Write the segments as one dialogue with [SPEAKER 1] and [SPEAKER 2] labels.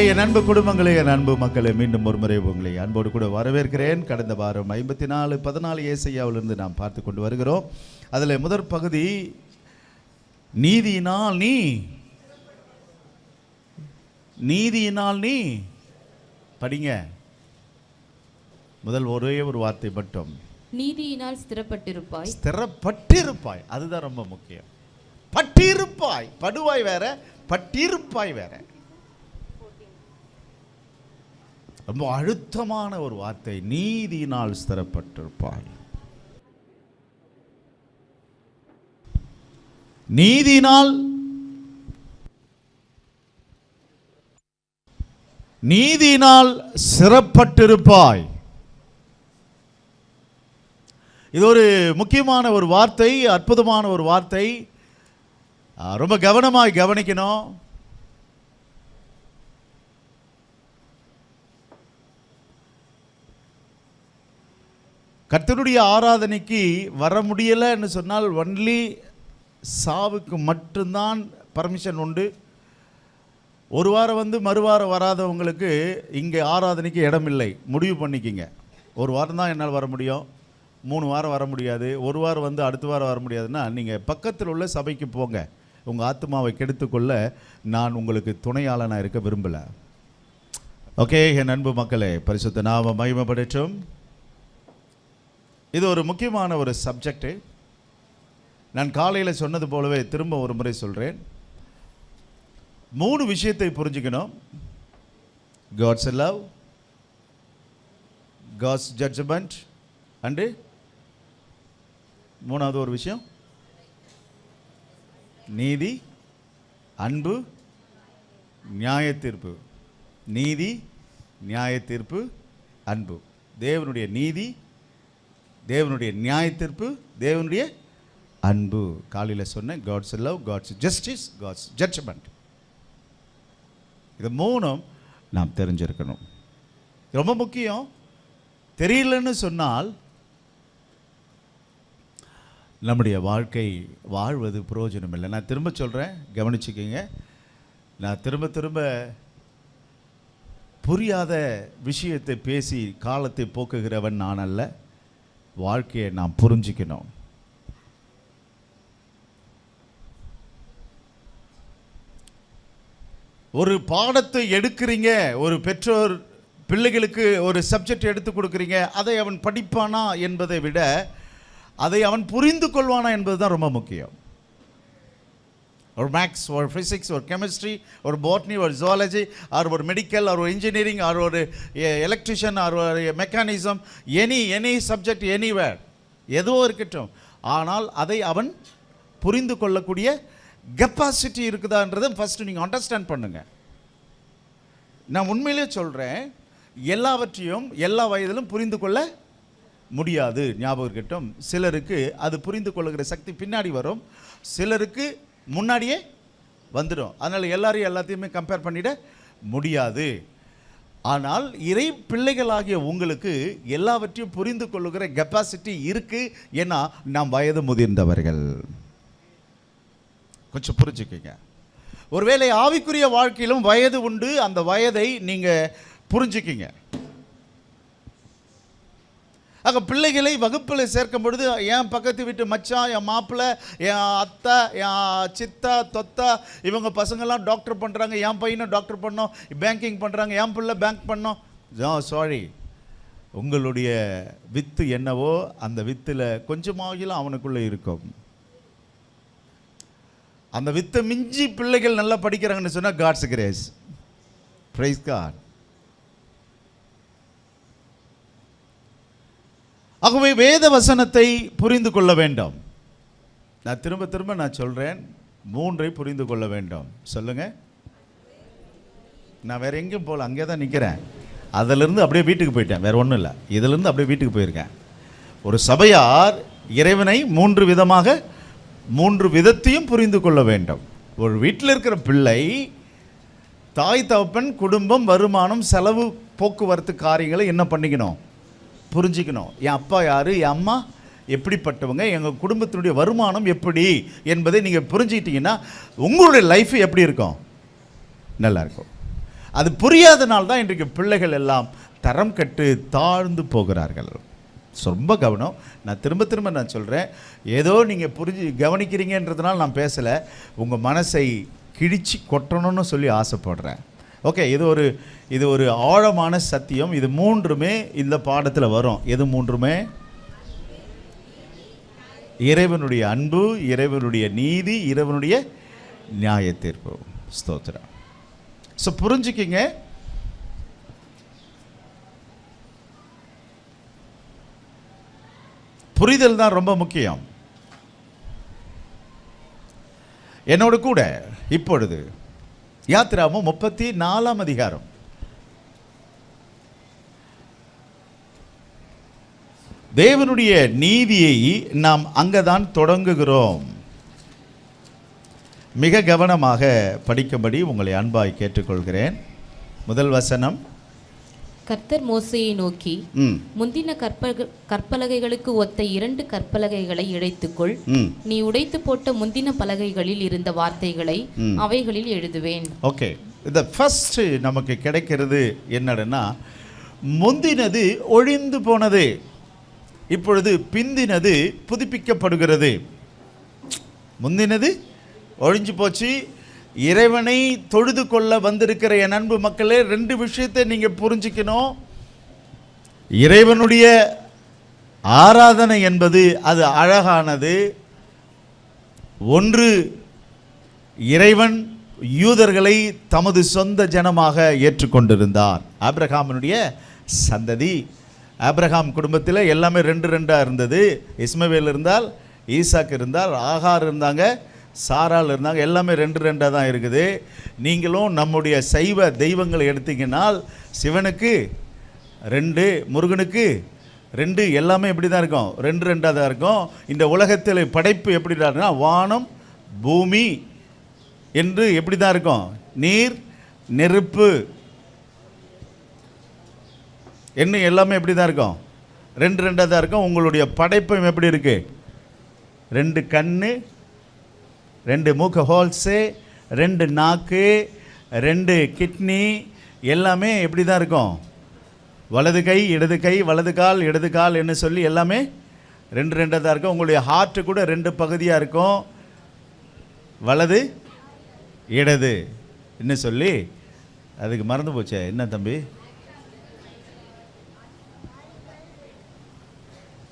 [SPEAKER 1] என் அன்பு குடும்பங்களே, என் அன்பு மக்களே, மீண்டும் ஒரு முறை உங்களை அன்போடு கூட வரவேற்கிறேன். கடந்த வாரம் 54:14 ஏசாயாவிலிருந்து நாம் பார்த்து கொண்டு வருகிறோம். அதில் முதற் பகுதி, நீதியினால் நீ படிங்க. முதல் ஒரே ஒரு வார்த்தை மட்டும்,
[SPEAKER 2] நீதியினால் ஸ்திரப்பட்டிருப்பாய்.
[SPEAKER 1] ஸ்திரப்பட்டிருப்பாய், அதுதான் ரொம்ப முக்கியம். பட்டிருப்பாய், படுவாய் வேற, பட்டிருப்பாய் வேற. ரொம்ப அழுத்தமான ஒரு வார்த்தை, நீதியினால் ஸ்திரப்பட்டிருப்பாய். நீதியினால் சிறப்பட்டிருப்பாய். இது ஒரு முக்கியமான ஒரு வார்த்தை, அற்புதமான ஒரு வார்த்தை. ரொம்ப கவனமாய் கவனிக்கணும். கர்த்தருடைய ஆராதனைக்கு வர முடியலைன்னு சொன்னால் ஒன்லி சாவுக்கு மட்டும்தான் பர்மிஷன் உண்டு. ஒரு வாரம் மறுவாரம் வராதவங்களுக்கு இங்கே ஆராதனைக்கு இடம் இல்லை. முடிவு பண்ணிக்கிங்க. ஒரு வாரம் தான் என்னால் வர முடியும், 3 வாரம் வர முடியாது, ஒரு வாரம் அடுத்த வாரம் வர முடியாதுன்னா நீங்கள் பக்கத்தில் உள்ள சபைக்கு போங்க. உங்கள் ஆத்மாவை கெடுத்துக்கொள்ள நான் உங்களுக்கு துணையாளனாக இருக்க விரும்பலை. ஓகே, என் அன்பு மக்களே, பரிசுத்த நாமம் மகிமைப்படட்டும். இது ஒரு முக்கியமான ஒரு சப்ஜெக்டு. நான் காலையில் சொன்னது போலவே திரும்ப ஒரு முறை சொல்கிறேன். 3 விஷயத்தை புரிஞ்சுக்கணும். God's love, God's judgement and மூணாவது ஒரு விஷயம், நீதி, அன்பு, நியாய தீர்ப்பு. நீதி, நியாய தீர்ப்பு, அன்பு. தேவனுடைய நீதி, தேவனுடைய நியாய தீர்ப்பு, தேவனுடைய அன்பு. காலையில் சொன்னேன், God's love, God's justice, God's judgement. இது 3 நாம் தெரிஞ்சிருக்கணும். ரொம்ப முக்கியம். தெரியலன்னு சொன்னால் நம்முடைய வாழ்க்கை வாழ்வது பிரயோஜனம் இல்லை. நான் திரும்ப சொல்கிறேன், கவனிச்சுக்கிங்க. நான் திரும்ப புரியாத விஷயத்தை பேசி காலத்தை போக்குகிறவன் நான் அல்ல. வாழ்க்கையை நாம் புரிஞ்சிக்கணும். ஒரு பாடத்தை எடுக்கிறீங்க, ஒரு பெற்றோர் பிள்ளைகளுக்கு ஒரு சப்ஜெக்ட் எடுத்து கொடுக்குறீங்க. அதை அவன் படிப்பானா என்பதை விட அதை அவன் புரிந்து கொள்வானா என்பது தான் ரொம்ப முக்கியம். ஒரு மேக்ஸ், ஒரு ஃபிசிக்ஸ், ஒரு கெமிஸ்ட்ரி, ஒரு பாட்னி, ஒரு ஜுவாலஜி, ஒரு மெடிக்கல், ஒரு இன்ஜினியரிங், ஒரு எலக்ட்ரிஷியன், ஒரு மெக்கானிசம், எனி சப்ஜெக்ட், எனிவேர், எதுவோ இருக்கட்டும். ஆனால் அதை அவன் புரிந்து கொள்ளக்கூடிய கெப்பாசிட்டி இருக்குதான்றதை ஃபஸ்ட்டு நீங்கள் அண்டர்ஸ்டாண்ட் பண்ணுங்க. நான் உண்மையிலே சொல்கிறேன், எல்லாவற்றையும் எல்லா வயதிலும் புரிந்து கொள்ள முடியாது. ஞாபகம் இருக்கட்டும். சிலருக்கு அது புரிந்து கொள்ளுகிற சக்தி பின்னாடி வரும், சிலருக்கு முன்னாடியே வந்துடும். அதனால் எல்லாத்தையுமே கம்பேர் பண்ணிட முடியாது. ஆனால் இறை பிள்ளைகளாகிய உங்களுக்கு எல்லாவற்றையும் புரிந்து கொள்ளுகிற கெப்பாசிட்டி இருக்குது. ஏன்னா நாம் வயது முதிர்ந்தவர்கள். கொஞ்சம் புரிஞ்சுக்கங்க. ஒருவேளை ஆவிக்குரிய வாழ்க்கையிலும் வயது உண்டு. அந்த வயதை நீங்கள் புரிஞ்சுக்கிங்க. ஆக பிள்ளைகளை வகுப்பில் சேர்க்கும் பொழுது என் பக்கத்து வீட்டு மச்சான், என் மாப்பிள்ளை, என் அத்தை, என் சித்தா, தொத்தா, இவங்க பசங்கள்லாம் டாக்டர் பண்ணுறாங்க, என் பையனும் டாக்டர் பண்ணோம், பேங்கிங் பண்ணுறாங்க, என் பிள்ளை பேங்க் பண்ணோம். சாரி, உங்களுடைய வித்து என்னவோ அந்த வித்தில் கொஞ்சமாகிலும் அவனுக்குள்ளே இருக்கும். அந்த வித்தை மிஞ்சி பிள்ளைகள் நல்லா படிக்கிறாங்கன்னு சொன்னால் காட்ஸ் கிரேஸ். Price God. ஆகவே வேத வசனத்தை புரிந்து கொள்ள வேண்டும். நான் திரும்ப நான் சொல்கிறேன், 3 புரிந்து கொள்ள வேண்டும். சொல்லுங்க. நான் வேற எங்கேயும் போகல, அங்கே தான் நிற்கிறேன். அதிலிருந்து அப்படியே வீட்டுக்கு போயிட்டேன், வேற ஒன்றும் இல்லை. இதிலிருந்து அப்படியே வீட்டுக்கு போயிருக்கேன். ஒரு சபையார் இறைவனை 3 விதமாக 3 விதத்தையும் புரிந்து கொள்ள வேண்டும். ஒரு வீட்டில் இருக்கிற பிள்ளை தாய் தகப்பன், குடும்பம், வருமானம், செலவு, போக்குவரத்து காரியங்களை என்ன பண்ணிக்கணும், புரிஞ்சிக்கணும். என் அப்பா யார், என் அம்மா எப்படிப்பட்டவங்க, எங்கள் குடும்பத்தினுடைய வருமானம் எப்படி என்பதை நீங்கள் புரிஞ்சுக்கிட்டீங்கன்னா உங்களுடைய லைஃப் எப்படி இருக்கும், நல்லா இருக்கும். அது புரியாதனால தான் இன்றைக்கு பிள்ளைகள் எல்லாம் தரம் கட்டு தாழ்ந்து போகிறார்கள். ரொம்ப கவனம். நான் திரும்ப நான் சொல்கிறேன், ஏதோ நீங்கள் கவனிக்கிறீங்கன்றதுனால நான் பேசலை, உங்கள் மனசை கிழிச்சு கொட்டணும்னு சொல்லி ஆசைப்படுறேன். ஓகே, இது ஒரு ஆழமான சத்தியம். இது மூன்றுமே இந்த பாடத்தில் வரும். எது மூன்றுமே? இறைவனுடைய அன்பு, இறைவனுடைய நீதி, இறைவனுடைய நியாய தீர்ப்பு. ஸ்தோத்திரம். ஸோ புரிஞ்சுக்கிங்க, புரிதல் தான் ரொம்ப முக்கியம். என்னோட கூட இப்பொழுது யாத்திராகமம் 34 அதிகாரம். தேவனுடைய நீதியை நாம் அங்கதான் தொடங்குகிறோம். மிக கவனமாக படிக்கும்படி உங்களை அன்பாய் கேட்டுக்கொள்கிறேன். முதல் வசனம்.
[SPEAKER 2] கர்த்தர் மோசேயை நோக்கி, முந்தின கற்பலகைகளுக்கு ஒத்த 2 கற்பலகைகளை இழைத்துக்கொள். நீ உடைத்து போட்ட முந்தின பலகைகளில் இருந்த வார்த்தைகளை அவைகளில் எழுதுவேன்.
[SPEAKER 1] ஓகே, இந்த ஃபர்ஸ்ட் நமக்கு கிடைக்கிறது என்னன்னா, முந்தினது ஒழிந்து போனது, இப்பொழுது பிந்தினது புதுப்பிக்கப்படுகிறது. முந்தினது ஒழிஞ்சு போச்சு. இறைவனை தொழுது கொள்ள வந்திருக்கிற என் அன்பு மக்களே, 2 விஷயத்தை நீங்கள் புரிஞ்சுக்கணும். இறைவனுடைய ஆராதனை என்பது அது அழகானது. ஒன்று, இறைவன் யூதர்களை தமது சொந்த ஜனமாக ஏற்றுக்கொண்டிருந்தார். ஆபிரகாமினுடைய சந்ததி. ஆபிரகாம் குடும்பத்தில் எல்லாமே 2 இருந்தது. இஸ்மவேல் இருந்தால், ஈசாக்கு இருந்தால், ஆகார் இருந்தாங்க, சாரால் இருந்தாங்க. எல்லாமே 2 தான் இருக்குது. நீங்களும் நம்முடைய சைவ தெய்வங்களை எடுத்தீங்கன்னால் சிவனுக்கு 2, முருகனுக்கு 2, எல்லாமே எப்படி தான் இருக்கும்? 2 தான் இருக்கும். இந்த உலகத்தில் படைப்பு எப்படி தான் இருக்குன்னா, வானம் பூமி என்று எப்படி தான் இருக்கும்? நீர் நெருப்பு என்ன எல்லாமே எப்படி தான் இருக்கும்? 2 தான் இருக்கும். உங்களுடைய படைப்பும் எப்படி இருக்கு? 2 கண்ணு, 2 மூக்கு ஹோல்ஸு, 2 நாக்கு, 2 கிட்னி, எல்லாமே எப்படி தான் இருக்கும்? வலது கை இடது கை, வலது கால் இடது கால் என்ன சொல்லி எல்லாமே 2 தான் இருக்கும். உங்களுடைய ஹார்ட்டு கூட 2 பகுதியாக இருக்கும், வலது இடது என்ன சொல்லி, அதுக்கு மறந்து போச்சே, என்ன தம்பி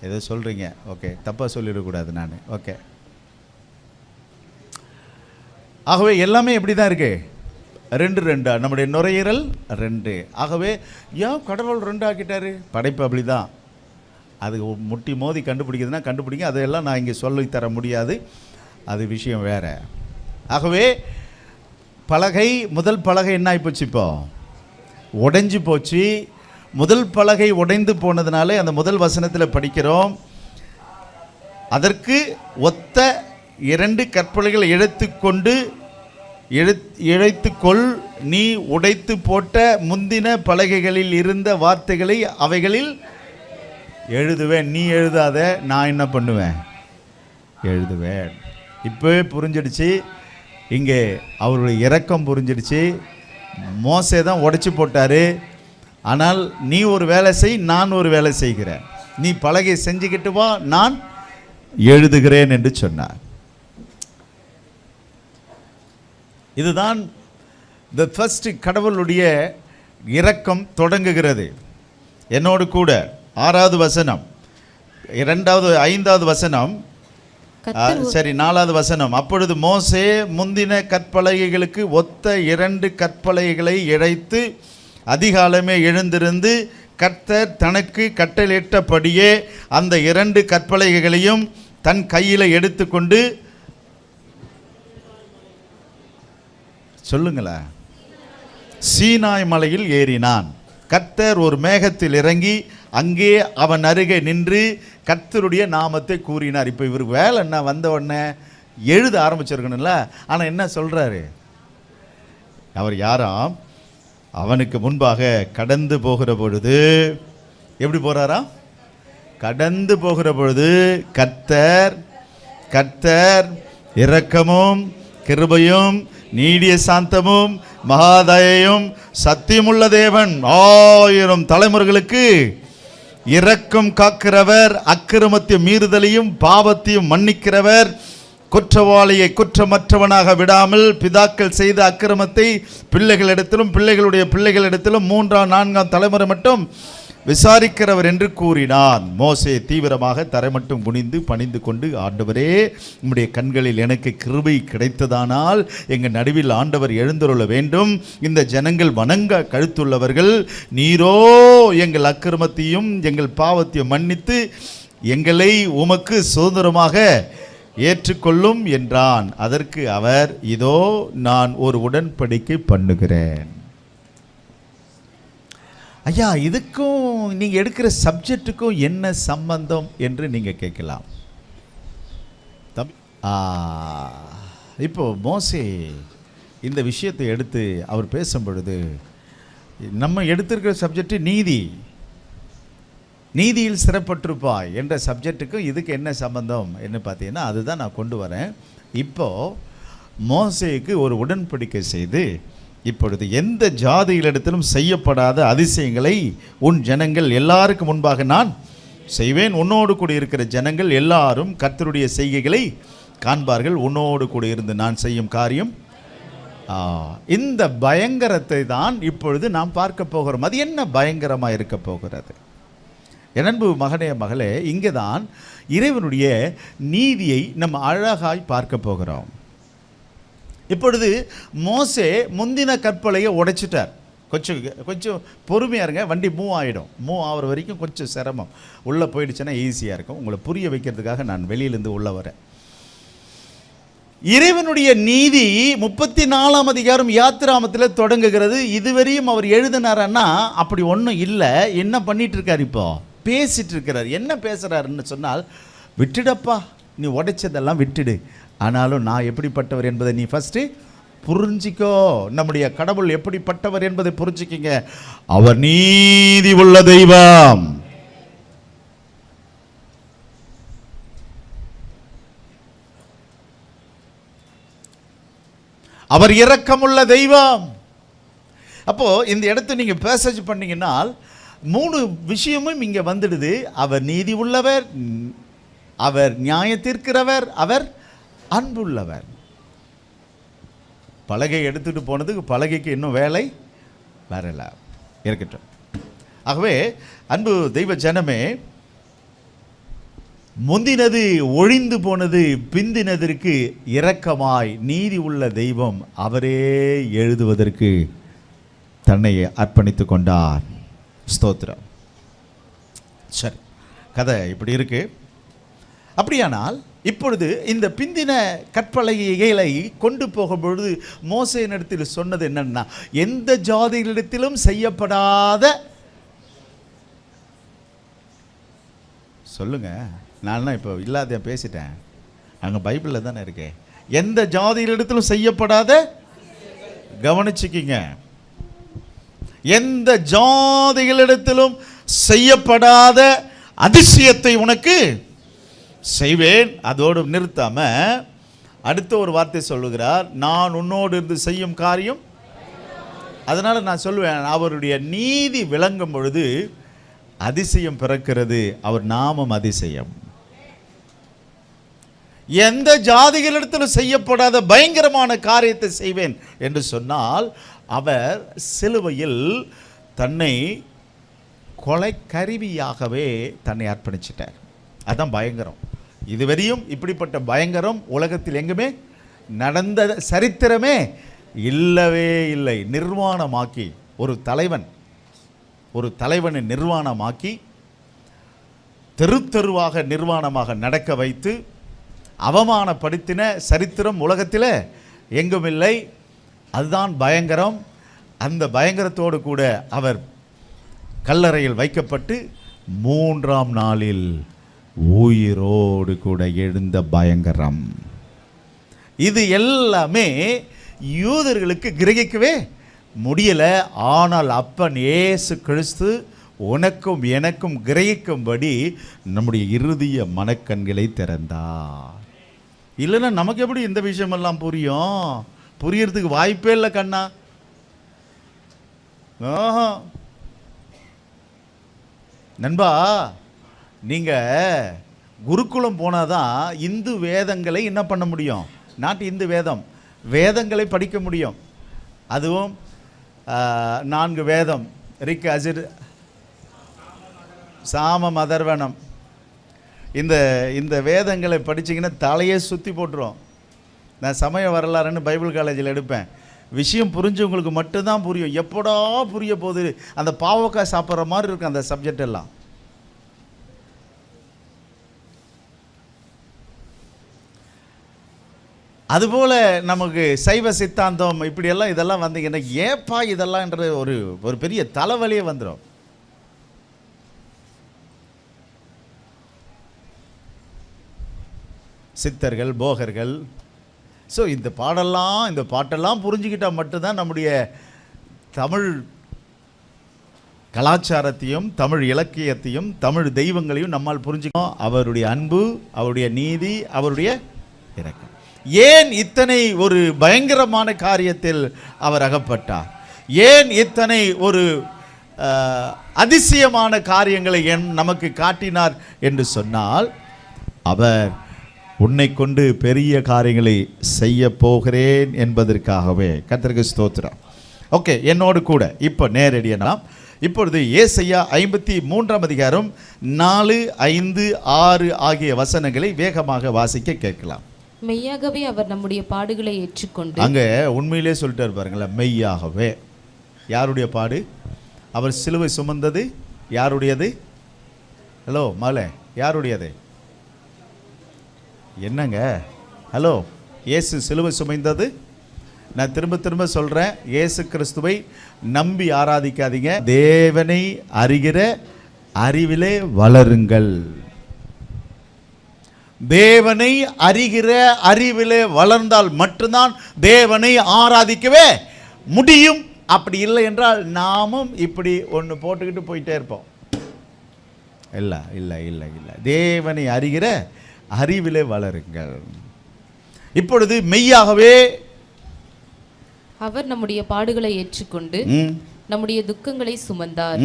[SPEAKER 1] ஏதோ சொல்கிறீங்க? ஓகே, தப்பாக சொல்லிடக்கூடாது நான். ஓகே, ஆகவே எல்லாமே எப்படி தான் இருக்கு? 2. நம்முடைய நுரையீரல் 2. ஆகவே ஏன் கடவுள் 2 ஆக்கிட்டாரு? படைப்பு அப்படி தான். அது முட்டி மோதி கண்டுபிடிக்குதுன்னா கண்டுபிடிங்க. அதையெல்லாம் நான் இங்கே சொல்லி தர முடியாது, அது விஷயம் வேறு. ஆகவே பலகை, முதல் பலகை என்ன ஆகிப்போச்சு? இப்போ உடைஞ்சு போச்சு. முதல் பலகை உடைந்து போனதுனாலே அந்த முதல் வசனத்தில் படிக்கிறோம், அதற்கு ஒத்த 2 கற்பலைகளை இழைத்துக்கொள். நீ உடைத்து போட்ட முந்தின பலகைகளில் இருந்த வார்த்தைகளை அவைகளில் எழுதுவேன். நீ எழுதாத, நான் என்ன பண்ணுவேன்? எழுதுவேன். இப்போவே புரிஞ்சிடுச்சு. இங்கே அவருடைய இரக்கம் புரிஞ்சிடுச்சு. மோசே தான் உடைச்சி போட்டார். ஆனால் நீ ஒரு வேலை செய், நான் ஒரு வேலை செய்கிறேன். நீ பலகை செஞ்சுக்கிட்டு வா, நான் எழுதுகிறேன் என்று சொன்னார். இதுதான் த ஃபர்ஸ்ட் கடவுளுடைய இரக்கம் தொடங்குகிறது. என்னோடு கூட 6வது வசனம், 5வது வசனம், சரி 4வது வசனம். அப்பொழுது மோசே முந்தின கற்பலகைகளுக்கு ஒத்த 2 கற்பலகைகளை இழைத்து அதிகாலமே எழுந்திருந்து கர்த்தர் தனக்கு கட்டளையிட்டபடியே அந்த 2 கற்பலகைகளையும் தன் கையில் எடுத்துக்கொண்டு, சொல்லுங்களேன், சீனாய் மலையில் ஏறினான். கர்த்தர் ஒரு மேகத்தில் இறங்கி அங்கே அவன் அருகே நின்று கர்த்தருடைய நாமத்தை கூறினார். இப்போ இவருக்கு வேலை என்ன? வந்த உடனே எழுத ஆரம்பிச்சிருக்கணும்ல. ஆனால் என்ன சொல்கிறாரு? அவர் யாராம்? அவனுக்கு முன்பாக கடந்து போகிற பொழுது, எப்படி போகிறாராம்? கடந்து போகிற பொழுது கர்த்தர் இரக்கமும் கிருபையும் நீடிய சாந்தமும் மகாதயையும் சத்தியமுள்ள தேவன், 1000 தலைமுறைகளுக்கு இரக்கம் காக்கிறவர், அக்கிரமத்தை மீறுதலையும் பாவத்தையும் மன்னிக்கிறவர், குற்றவாளியை குற்றமற்றவனாக விடாமல் பிதாக்கள் செய்த அக்கிரமத்தை பிள்ளைகளிடத்திலும் பிள்ளைகளுடைய பிள்ளைகளிடத்திலும் 3ஆம் 4ஆம் தலைமுறை மட்டும் விசாரிக்கிறவர் என்று கூறினான். மோசே தீவிரமாக தரை மட்டும் குனிந்து பணிந்து கொண்டு, ஆண்டவரே, உம்முடைய கண்களில் எனக்கு கிருபை கிடைத்ததானால் எங்கள் நடுவில் ஆண்டவர் எழுந்தருள வேண்டும். இந்த ஜனங்கள் வணங்க கழுத்துள்ளவர்கள், நீரோ எங்கள் அக்கிரமத்தையும் எங்கள் பாவத்தையும் மன்னித்து எங்களை உமக்கு சுதந்திரமாக ஏற்றுக்கொள்ளும் என்றான். அதற்கு அவர், இதோ நான் ஒரு உடன்படிக்கை பண்ணுகிறேன். ஐயா, இதுக்கும் நீங்கள் எடுக்கிற சப்ஜெக்டுக்கும் என்ன சம்பந்தம் என்று நீங்கள் கேட்கலாம். இப்போ மோசே இந்த விஷயத்தை எடுத்து அவர் பேசும் பொழுது, நம்ம எடுத்திருக்கிற சப்ஜெக்ட் நீதியில் சிறப்பற்றிருப்பாய் என்ற சப்ஜெக்டுக்கும் இதுக்கு என்ன சம்பந்தம் என்ன பார்த்தீங்கன்னா, அதுதான் நான் கொண்டு வரேன். இப்போது மோசேக்கு ஒரு உடன்படிக்கை செய்து, இப்பொழுது எந்த ஜாதிகளிடத்திலும் செய்யப்படாத அதிசயங்களை உன் ஜனங்கள் எல்லாருக்கும் முன்பாக நான் செய்வேன். உன்னோடு கூட இருக்கிற ஜனங்கள் எல்லாரும் கர்த்தருடைய செய்கைகளை காண்பார்கள். உன்னோடு கூட இருந்து நான் செய்யும் காரியம். இந்த பயங்கரத்தை தான் இப்பொழுது நாம் பார்க்க போகிறோம். அது என்ன பயங்கரமாக இருக்க போகிறது? என் அன்பு மகனே, மகளே, இங்கே தான் இறைவனுடைய நீதியை நம்ம அழகாய் பார்க்க போகிறோம். இப்பொழுது மோசே முந்தின கற்பலையை உடைச்சிட்டார். கொஞ்சம் பொறுமையாக இருங்க, வண்டி மூவ் ஆகிற வரைக்கும் கொஞ்சம் சிரமம். உள்ளே போயிடுச்சுன்னா ஈஸியாக இருக்கும். உங்களை புரிய வைக்கிறதுக்காக நான் வெளியிலேருந்து உள்ளே வரேன். இறைவனுடைய நீதி 34ஆம் அதிகாரம் யாத்திராமத்தில் தொடங்குகிறது. இதுவரையும் அவர் எழுதினாரன்னா அப்படி ஒன்றும் இல்லை. என்ன பண்ணிட்டு இருக்கார்? இப்போ பேசிட்டு இருக்கிறார். என்ன பேசுகிறாருன்னு சொன்னால், விட்டுடப்பா, நீ உடைச்சதெல்லாம் விட்டுடு, ஆனாலும் நான் எப்படிப்பட்டவர் என்பதை நீ ஃபஸ்ட்டு புரிஞ்சிக்கோ. நம்முடைய கடவுள் எப்படிப்பட்டவர் என்பதை புரிஞ்சிக்கிங்க. அவர் நீதி உள்ள தெய்வம். அவர் இரக்கமுள்ள தெய்வம். அப்போ இந்த இடத்தை நீங்க பேசேஜ் பண்ணீங்கன்னா 3 விஷயமும் இங்க வந்துடுது. அவர் நீதி உள்ளவர், அவர் நியாயத்தீர்க்கிறவர், அவர் அன்புள்ளவர். பலகை எடுத்துட்டு போனதுக்கு பலகைக்கு இன்னும் வேலை வரல இருக்கட்டும். ஆகவே அன்பு தெய்வ ஜனமே, முந்தினது ஒழிந்து போனது, பிந்தினதற்கு இரக்கமாய் நீதி உள்ள தெய்வம் அவரே எழுதுவதற்கு தன்னை அர்ப்பணித்து கொண்டார். ஸ்தோத்திரம். சரி, கதை இப்படி இருக்கு. அப்படியானால் இப்பொழுது இந்த பிந்தின கற்பலகைகளை கொண்டு போகும்பொழுது மோசேயினிடத்தில் சொன்னது என்னன்னா, எந்த ஜாதிகளிடத்திலும் செய்யப்படாத, சொல்லுங்க, நான் இப்போ இல்லாத பேசிட்டேன், அங்கே பைபிளில் தானே இருக்கேன். எந்த ஜாதிகளிடத்திலும் செய்யப்படாத, கவனிச்சுக்கிங்க, எந்த ஜாதிகளிடத்திலும் செய்யப்படாத அதிசயத்தை உனக்கு செய்வேன். அதோடு நிறுத்தாம அடுத்த ஒரு வார்த்தை சொல்லுகிறார், நான் உன்னோடு இருந்து செய்யும் காரியம். அதனால நான் சொல்லுவேன், அவருடைய நீதி விளங்கும் பொழுது அதிசயம் பிறக்கிறது. அவர் நாமம் அதிசயம். எந்த ஜாதிகளிடத்திலும் செய்யப்படாத பயங்கரமான காரியத்தை செய்வேன் என்று சொன்னால், அவர் சிலுவையில் தன்னை கொலை கருவியாகவே தன்னை அர்ப்பணிச்சிட்டார். அதான் பயங்கரம். இதுவரையும் இப்படிப்பட்ட பயங்கரம் உலகத்தில் எங்குமே நடந்த சரித்திரமே இல்லவே இல்லை. நிர்வாணமாக்கி ஒரு தலைவனை நிர்வாணமாக்கி தெருவாக நிர்வாணமாக நடக்க வைத்து அவமானப்படுத்தின சரித்திரம் உலகத்தில் எங்கும் இல்லை. அதுதான் பயங்கரம். அந்த பயங்கரத்தோடு கூட அவர் கல்லறையில் வைக்கப்பட்டு 3ஆம் நாளில் உயிரோடு கூட எழுந்த பயங்கரம். இது எல்லாமே யூதர்களுக்கு கிரகிக்கவே முடியல. ஆனால் அப்பன் இயேசு கிறிஸ்து உனக்கும் எனக்கும் கிரகிக்கும்படி நம்முடைய இறுதிய மனக்கண்களை திறந்தார். இல்லைன்னா நமக்கு எப்படி இந்த விஷயமெல்லாம் புரியும்? புரியறதுக்கு வாய்ப்பே இல்லை கண்ணா. ஆஹா. நண்பா, நீங்கள் குருகுலம் போனாதான் இந்து வேதங்களை என்ன பண்ண முடியும்? நாட்டு இந்து வேதங்களை படிக்க முடியும். அதுவும் 4 வேதம், ரிக், அஜிர், சாமம், அதர்வனம். இந்த வேதங்களை படிச்சிங்கன்னா தலையே சுற்றி போட்டுரும். நான் சமய வரலாறுன்னு பைபிள் காலேஜில் எடுப்பேன். விஷயம் புரிஞ்சவங்களுக்கு மட்டும்தான் புரியும். எப்படா புரிய போகுது, அந்த பாவக்காய் சாப்பிட்ற மாதிரி இருக்கும் அந்த சப்ஜெக்ட் எல்லாம். அதுபோல் நமக்கு சைவ சித்தாந்தம் இப்படியெல்லாம் இதெல்லாம் வந்தீங்கன்னா ஏப்பா இதெல்லாம்ன்ற ஒரு பெரிய தலைவலியே வந்துடும். சித்தர்கள், போகர்கள். ஸோ இந்த பாட்டெல்லாம் புரிஞ்சுக்கிட்டால் மட்டும்தான் நம்முடைய தமிழ் கலாச்சாரத்தையும் தமிழ் இலக்கியத்தையும் தமிழ் தெய்வங்களையும் நம்மால் புரிஞ்சுக்கணும். அவருடைய அன்பு, அவருடைய நீதி, அவருடைய இரக்கம். ஏன் இத்தனை ஒரு பயங்கரமான காரியத்தில் அவர் அகப்பட்டார்? ஏன் இத்தனை ஒரு அதிசயமான காரியங்களை நமக்கு காட்டினார் என்று சொன்னால், அவர் உன்னை கொண்டு பெரிய காரியங்களை செய்ய போகிறேன் என்பதற்காகவே. கர்த்தருக்கு ஸ்தோத்திரம். ஓகே, என்னோடு கூட இப்போ நேரடியாக இப்பொழுது ஏசாயா 53ஆம் அதிகாரம் 4, 5, 6 ஆகிய வசனங்களை வேகமாக வாசிக்க கேட்கலாம்.
[SPEAKER 2] மெய்யாகவே அவர் நம்முடைய பாடுகளை ஏற்றுக்கொண்டு,
[SPEAKER 1] அங்க உண்மையிலே சொல்லிட்டு பாருங்களேன், மெய்யாகவே. யாருடைய பாடு? அவர் சிலுவை சுமந்தது யாருடையது? ஹலோ மகளே, யாருடையது? என்னங்க ஹலோ, இயேசு சிலுவை சுமைந்தது. நான் திரும்ப திரும்ப சொல்கிறேன், இயேசு கிறிஸ்துவை நம்பி ஆராதிக்காதீங்க. தேவனை அறிகிற அறிவிலே வளருங்கள். தேவனை அறிகிற அறிவிலே வளர்ந்தால் மட்டும்தான் தேவனை ஆராதிக்கவே முடியும். அப்படி இல்லை என்றால் நாமும் இப்படி ஒன்று போட்டுக்கிட்டு போயிட்டே இருப்போம். இல்லை இல்லை இல்லை இல்லை, தேவனை அறிகிற அறிவிலே வளருங்கள். இப்பொழுது மெய்யாகவே
[SPEAKER 2] அவர் நம்முடைய பாடுகளை ஏற்றுக்கொண்டு நம்முடைய துக்கங்களை சுமந்தார்.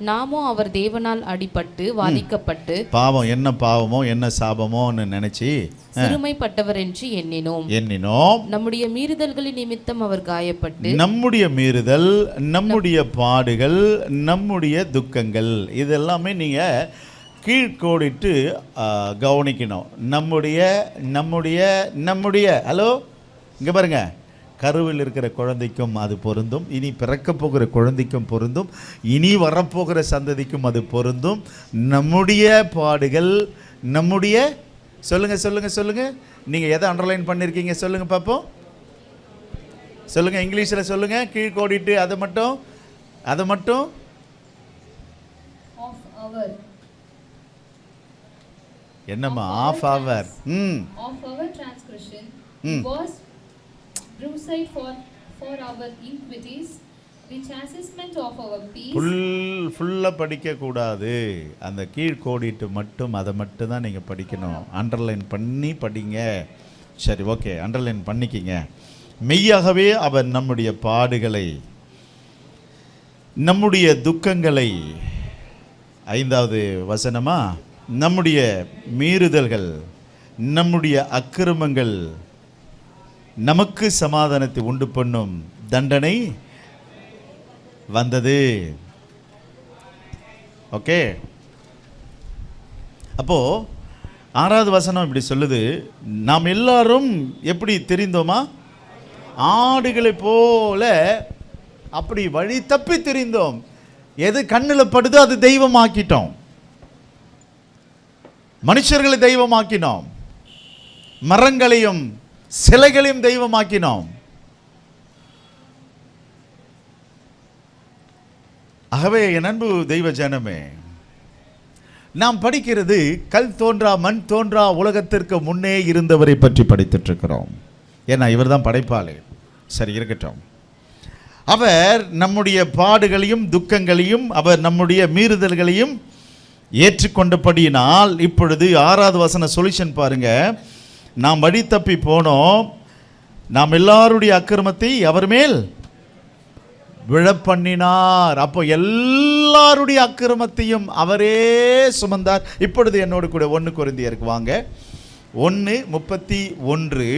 [SPEAKER 2] நாமோ அவர் தேவனால் அடிபட்டு வாதிக்கப்பட்டு,
[SPEAKER 1] பாவம் என்ன பாவமோ என்ன சாபமோன்னு நினைச்சு
[SPEAKER 2] சிறுமைப்பட்டவர் என்று எண்ணினோம். நம்முடைய மீறுதல்களின் நிமித்தம் அவர் காயப்பட்டு, நம்முடைய மீறுதல், நம்முடைய பாடுகள், நம்முடைய துக்கங்கள் இதெல்லாமே நீங்க கீழ்கோடிட்டு கவனிக்கணும். நம்முடைய நம்முடைய நம்முடைய ஹலோ, இங்கே பாருங்க, கருவில் இருக்கிற குழந்தைக்கும் அது பொருந்தும், இனி பிறக்க போகிற குழந்தைக்கும் பொருந்தும், இனி வரப்போகிற சந்ததிக்கும் அது பொருந்தும். நம்முடைய பாடுகள், நம்முடைய சொல்லுங்க சொல்லுங்க சொல்லுங்க, நீங்கள் எதை அண்டர்லைன் பண்ணியிருக்கீங்க சொல்லுங்க பார்ப்போம். சொல்லுங்க, இங்கிலீஷில் சொல்லுங்க, கீழ்கோடிட்டு அதை மட்டும் என்னம்மா? ஆஃப் அவர் ஃபுல்லாக படிக்கக்கூடாது. அந்த கீழ்கோடிட்டு மட்டும் அதை மட்டும் தான் நீங்கள் படிக்கணும். அண்டர்லைன் பண்ணி படிங்க. சரி, ஓகே, அண்டர்லைன் பண்ணிக்கிங்க. மெய்யாகவே அவர் நம்முடைய பாடுகளை, நம்முடைய துக்கங்களை, 5வது வசனமா, நம்முடைய மீறுதல்கள், நம்முடைய அக்கிரமங்கள், நமக்கு சமாதானத்தை உண்டு பண்ணும் தண்டனை வந்தது. ஓகே, அப்போ 6வது வசனம் இப்படி சொல்லுது, நாம் எல்லாரும் எப்படி தெரிந்தோமா? ஆடுகளை போல அப்படி வழி தப்பி தெரிந்தோம். எது கண்ணில் படுதோ அது தெய்வமாக்கிட்டோம். மனுஷர்களை தெய்வமாக்கினோம், மரங்களையும் சிலைகளையும் தெய்வமாக்கினோம். ஆகவே என் அன்பு தெய்வ ஜனமே, நாம் படிக்கிறது கல் தோன்றா மண் தோன்றா உலகத்திற்கு முன்னே இருந்தவரை பற்றி படித்துட்டு இருக்கிறோம். ஏன்னா இவர் தான் படைப்பாளி. சரி, இருக்கட்டும். அவர் நம்முடைய பாடுகளையும் துக்கங்களையும், அவர் நம்முடைய மீறுதல்களையும் ஏற்றுக்கொண்டபடியினால், இப்பொழுது 6வது வசன சொல்யூஷன் பாருங்க. நாம் வழி தப்பி போனோம், நாம் எல்லாருடைய அக்கிரமத்தை அவர் மேல்
[SPEAKER 1] விழப்பண்ணினார். அப்போ எல்லாருடைய அக்கிரமத்தையும் அவரே சுமந்தார். இப்பொழுது என்னோடு கூட 1 கொரிந்தியருக்கு வாங்க. 1:31.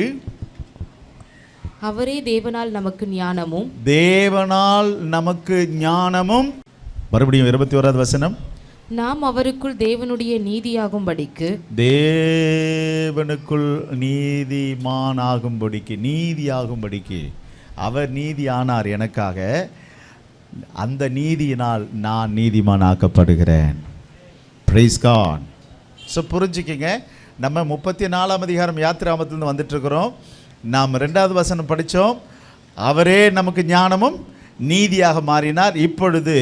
[SPEAKER 3] அவரே தேவனால் நமக்கு ஞானமும்,
[SPEAKER 1] தேவனால் நமக்கு ஞானமும். மறுபடியும் 21வது வசனம்.
[SPEAKER 3] நாம் அவருக்குள் தேவனுடைய நீதியாகும்படிக்கு,
[SPEAKER 1] தேவனுக்குள் நீதிமானாகும்படிக்கு, நீதியாகும்படிக்கு அவர் நீதி ஆனார் எனக்காக. அந்த நீதியினால் நான் நீதிமான் ஆக்கப்படுகிறேன். Praise God. ஸோ புரிஞ்சுக்கிங்க, நம்ம 34ஆம் அதிகாரம் யாத்திராமத்திலிருந்து வந்துட்டு இருக்கிறோம். நாம் 2வது வசனம் படித்தோம். அவரே நமக்கு ஞானமும் நீதியாக மாறினார். இப்பொழுது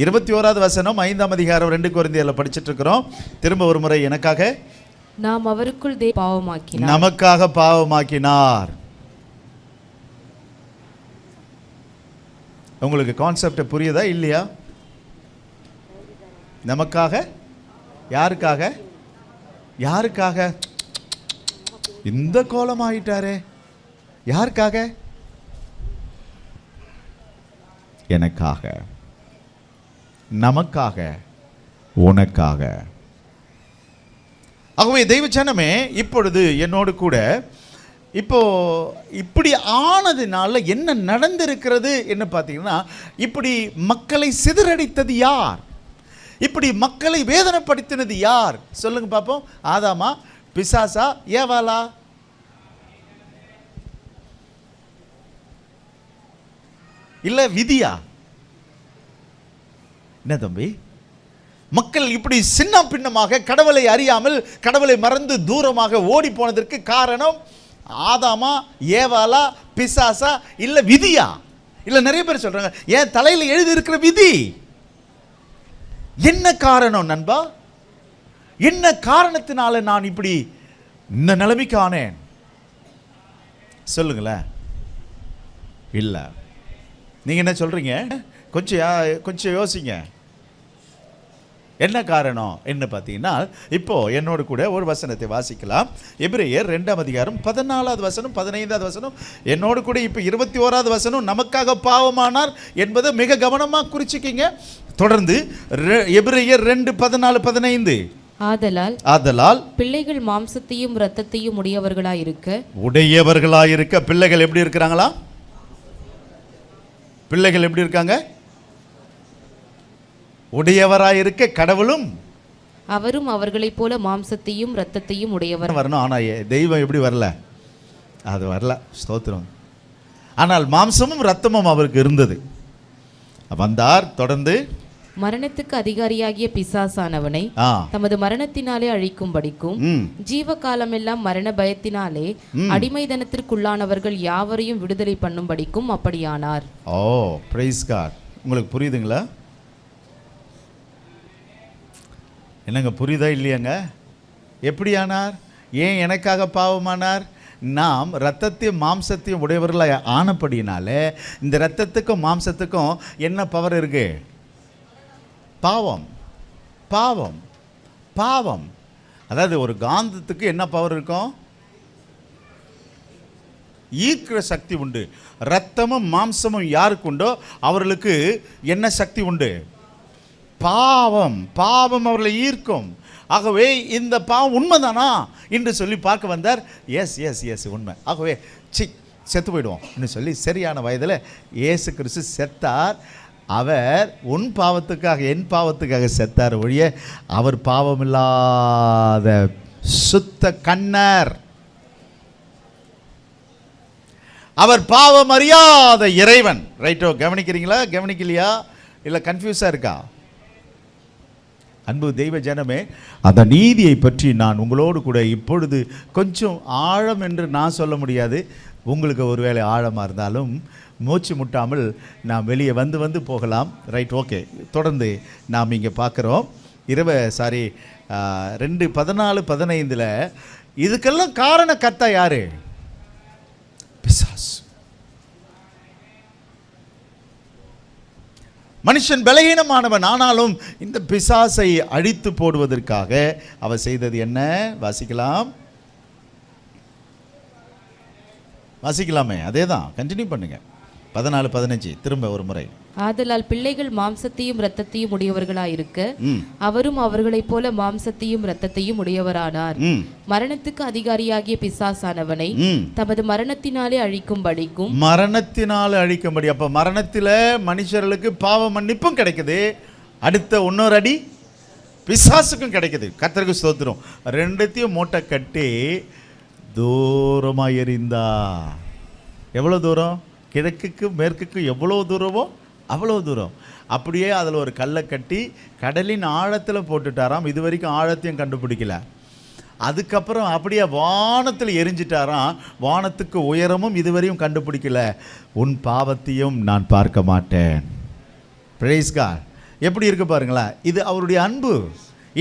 [SPEAKER 1] 21வது வசனம் 5ஆம் அதிகாரம் 2 கொரிந்தியர்ல படிச்சுட்டு இருக்கிறோம். திரும்ப ஒரு முறை. எனக்காக
[SPEAKER 3] நாம் அவருக்குள் பாவமாக்கினார்,
[SPEAKER 1] நமக்காக பாவமாக்கினார். உங்களுக்கு கான்செப்ட் புரியுதா இல்லையா? நமக்காக, யாருக்காக? யாருக்காக? இந்த கோலம் ஆயிட்டாரே. யாருக்காக? எனக்காக, நமக்காக, உனக்காக. ஆகவே தெய்வ ஜனமே, இப்பொழுது என்னோடு கூட இப்போ இப்படி ஆனதுனால என்ன நடந்திருக்கிறது என்ன பார்த்தீங்கன்னா, இப்படி மக்களை சிதறடித்தது யார்? இப்படி மக்களை வேதனைப்படுத்தினது யார்? சொல்லுங்க பார்ப்போம். ஆதாமா, பிசாசா, ஏவாளா? இல்ல விதியா? என்ன தம்பி? மக்கள் இப்படி சின்ன பின்னமாக கடவுளை அறியாமல், கடவுளை மறந்து தூரமாக ஓடி போனதற்கு காரணம் ஆதாமா, ஏவாளா, பிசாசா, இல்ல விதியா? இல்ல நிறைய பேர் சொல்றாங்க, என் தலையில எழுதி இருக்கிற விதி. என்ன காரணம் நண்பா? என்ன காரணத்தினால நான் இப்படி இந்த நிலைமைக்கு ஆனேன்? சொல்லுங்களேன். இல்ல நீங்க என்ன சொல்றீங்க? கொஞ்சம் யோசிங்க. என்ன காரணம் என்ன பார்த்தீங்கன்னா, இப்போ என்னோடு கூட ஒரு வசனத்தை வாசிக்கலாம். எபிரேயர் 2ஆம் அதிகாரம் 14வது வசனம், 15வது வசனம். என்னோடு கூட இப்போ 21வது வசனம், நமக்காக பாவமானார் என்பதை மிக கவனமாக குறிச்சிக்கிங்க. தொடர்ந்து எபிரேயர் 2, 14, 15. ஆதலால்
[SPEAKER 3] பிள்ளைகள் மாம்சத்தையும் இரத்தத்தையும் உடையவர்களாயிருக்க
[SPEAKER 1] பிள்ளைகள் எப்படி இருக்கிறாங்களா? பிள்ளைகள் எப்படி இருக்காங்க? உடையவராயிருக்க கடவுளும்
[SPEAKER 3] அவரும் அவர்களைப் போல மாம்சத்தையும் இரத்தத்தையும் உடையவர்
[SPEAKER 1] வரணும். ஆனால் தெய்வம் எப்படி வரல? அது வரல. ஸ்தோத்திரம். ஆனால் மாம்சமும் இரத்தமும் அவருக்கு இருந்தது. வந்தார். தொடர்ந்து
[SPEAKER 3] மரணத்துக்கு அதிகாரியாகிய பிசாசானவனை தமது மரணத்தினாலே அழிக்கும்படிக்கும், ஜீவ காலமெல்லாம் மரண பயத்தினாலே அடிமைதனத்திற்குள்ளானவர்கள் யாவரையும் விடுதலை பண்ணும்படிக்கும் அப்படியானார்.
[SPEAKER 1] ஓ, பிரைஸ் காட். உங்களுக்கு புரியுதுங்களா? என்னங்க, புரியுதா இல்லையாங்க? எப்படியானார்? ஏன் எனக்காக பாவமானார்? நாம் இரத்தத்தையும் மாம்சத்தையும் உடையவர்களாக ஆனப்படினாலே இந்த இரத்தத்துக்கும் மாம்சத்துக்கும் என்ன பவர் இருக்கு? பாவம். பாவம் பாவம். அதாவது ஒரு காந்தத்துக்கு என்ன பவர் இருக்கும்? ஈர்க்கிற சக்தி உண்டு. இரத்தமும் மாம்சமும் யாருக்கு உண்டோ அவர்களுக்கு என்ன சக்தி உண்டு? பாவம். பாவம் அவர்களை ஈர்க்கும். ஆகவே இந்த பாவம் உண்மைதானா என்று சொல்லி பார்க்க வந்தார். எஸ் எஸ் எஸ் உண்மை. ஆகவே செத்து போயிடுவோம் என்று சொல்லி சரியான வயதில் இயேசு கிறிஸ்து செத்தார். அவர் உன் பாவத்துக்காக என் பாவத்துக்காக செத்தார் ஒழிய அவர் பாவமில்லாத சுத்த கண்ணர். அவர் பாவம் அறியாத இறைவன். ரைட்டோ? கவனிக்கிறீங்களா? கவனிக்கலையா? இல்லை கன்ஃபியூஸாக இருக்கா? அன்பு தெய்வ ஜனமே, அந்த நீதியை பற்றி நான் உங்களோடு கூட இப்பொழுது கொஞ்சம் ஆழம் என்று நான் சொல்ல முடியாது. உங்களுக்கு ஒருவேளை ஆழமாக இருந்தாலும் மூச்சு முட்டாமல் நாம் வெளியே வந்து போகலாம். Right, okay. தொடர்ந்து நாம் இங்கே பார்க்குறோம் 2 14 15 இதுக்கெல்லாம் காரண கர்த்தா யாரு? பிசாசு. மனுஷன் பலகீனமானவன். ஆனாலும் இந்த பிசாசை அழித்து போடுவதற்காக அவர் செய்தது என்ன? வாசிக்கலாமே? அதே தான், கண்டினியூ பண்ணுங்க. 14:15 திரும்ப ஒரு முறை.
[SPEAKER 3] ஆதலால் பிள்ளைகள் மாம்சத்தையும் இரத்தத்தையும் உடையவர்களாயிருக்க
[SPEAKER 1] ம்.
[SPEAKER 3] அவரும் அவர்களைப் போல மாம்சத்தையும் இரத்தத்தையும் உடையவரானார்.
[SPEAKER 1] ம்.
[SPEAKER 3] மரணத்துக்கு அதிகாரியாகிய பிசாசானவனை
[SPEAKER 1] ம்.
[SPEAKER 3] தமது மரணத்தினாலே அழிக்கும்படிக்கும்
[SPEAKER 1] மரணத்தினால் அழிக்கும்படி. அப்ப மரணத்தில் மனுஷர்களுக்கு பாவ மன்னிப்பும் கிடைக்குது, அடுத்த இன்னொரு அடி பிசாசுக்கும் கிடைக்குது. கர்த்தருக்கு ஸ்தோத்திரம். ரெண்டுத்தையும் மூட்டை கட்டி தூரமாக எறிந்தா. எவ்வளோ தூரம்? கிழக்குக்கு மேற்குக்கு எவ்வளோ தூரமோ அவ்வளோ தூரம். அப்படியே அதில் ஒரு கல்லை கட்டி கடலின் ஆழத்தில் போட்டுட்டாராம். இது வரைக்கும் ஆழத்தையும் கண்டுபிடிக்கல. அதுக்கப்புறம் அப்படியே வானத்தில் எரிஞ்சிட்டாராம். வானத்துக்கு உயரமும் இதுவரையும் கண்டுபிடிக்கல. உன் பாவத்தையும் நான் பார்க்க மாட்டேன். Praise God. எப்படி இருக்கு பாருங்களா, இது அவருடைய அன்பு.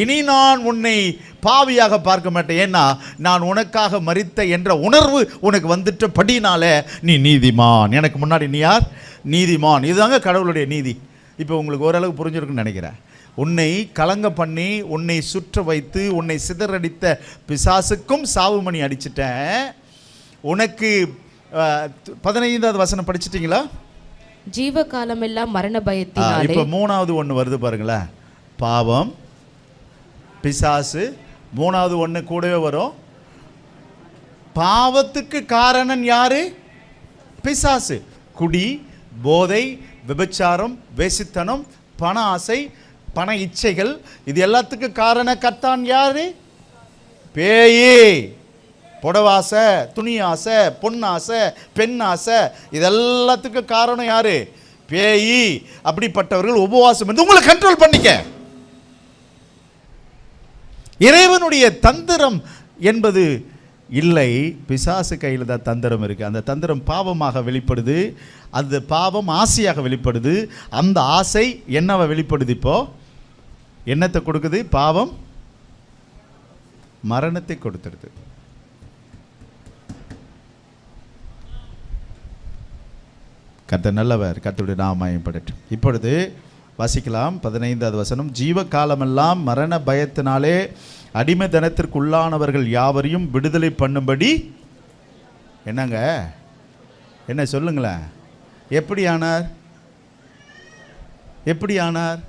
[SPEAKER 1] இனி நான் உன்னை பாவியாக பார்க்க மாட்டேன், ஏன்னா நான் உனக்காக மரித்த என்ற உணர்வு உனக்கு வந்துட்ட படினால நீ நீதிமான். எனக்கு முன்னாடி நீ யார்? நீதிமான். இதுதாங்க கடவுளுடைய நீதி. இப்போ உங்களுக்கு ஓரளவு புரிஞ்சிருக்குன்னு நினைக்கிறேன். உன்னை கலங்க பண்ணி உன்னை சுற்ற வைத்து உன்னை சிதறடித்த பிசாசுக்கும் சாவுமணி அடிச்சிட்டேன். உனக்கு 15வது வசனம் படிச்சிட்டிங்களா?
[SPEAKER 3] ஜீவ காலமெல்லாம் மரண பயத்தினாலே.
[SPEAKER 1] இப்போ 3வது ஒன்று வருது பாருங்களேன். பாவம், பிசாசு. 3வது ஒன்று கூடவே வரும். பாவத்துக்கு காரணம் யாரு? பிசாசு. குடி, போதை, விபச்சாரம், வேசித்தனம், பண ஆசை, பண இச்சைகள், இது எல்லாத்துக்கும் காரணம் கர்த்தான் யாரு? பேயே. புடவாசை, துணி ஆசை, பொன்னாசை, பெண் ஆசை, இதெல்லாத்துக்கும் காரணம் யாரு? பேயி. அப்படிப்பட்டவர்கள் உபவாசம் இருந்து உங்களை கண்ட்ரோல் பண்ணிக்க. இறைவனுடைய தந்திரம் என்பது இல்லை, பிசாசு கையில் தான் தந்திரம் இருக்கு. அந்த தந்திரம் பாவமாக வெளிப்படுது. அந்த பாவம் ஆசையாக வெளிப்படுது. அந்த ஆசை என்னவா வெளிப்படுது? இப்போ என்னத்தை கொடுக்குது? பாவம் மரணத்தை கொடுத்துடுது. கர்த்தர் நல்லவர், கர்த்தருடைய நாமம் மகிமைப்படட்டும். இப்பொழுது வாசிக்கலாம் 15வது வசனம். ஜீவ காலமெல்லாம் மரண பயத்தினாலே அடிமை தனத்திற்கு உள்ளானவர்கள் யாவரையும் விடுதலை பண்ணும்படி. என்னங்க, என்ன சொல்லுங்களேன்? எப்படி ஆனார்? எப்படி ஆனார்?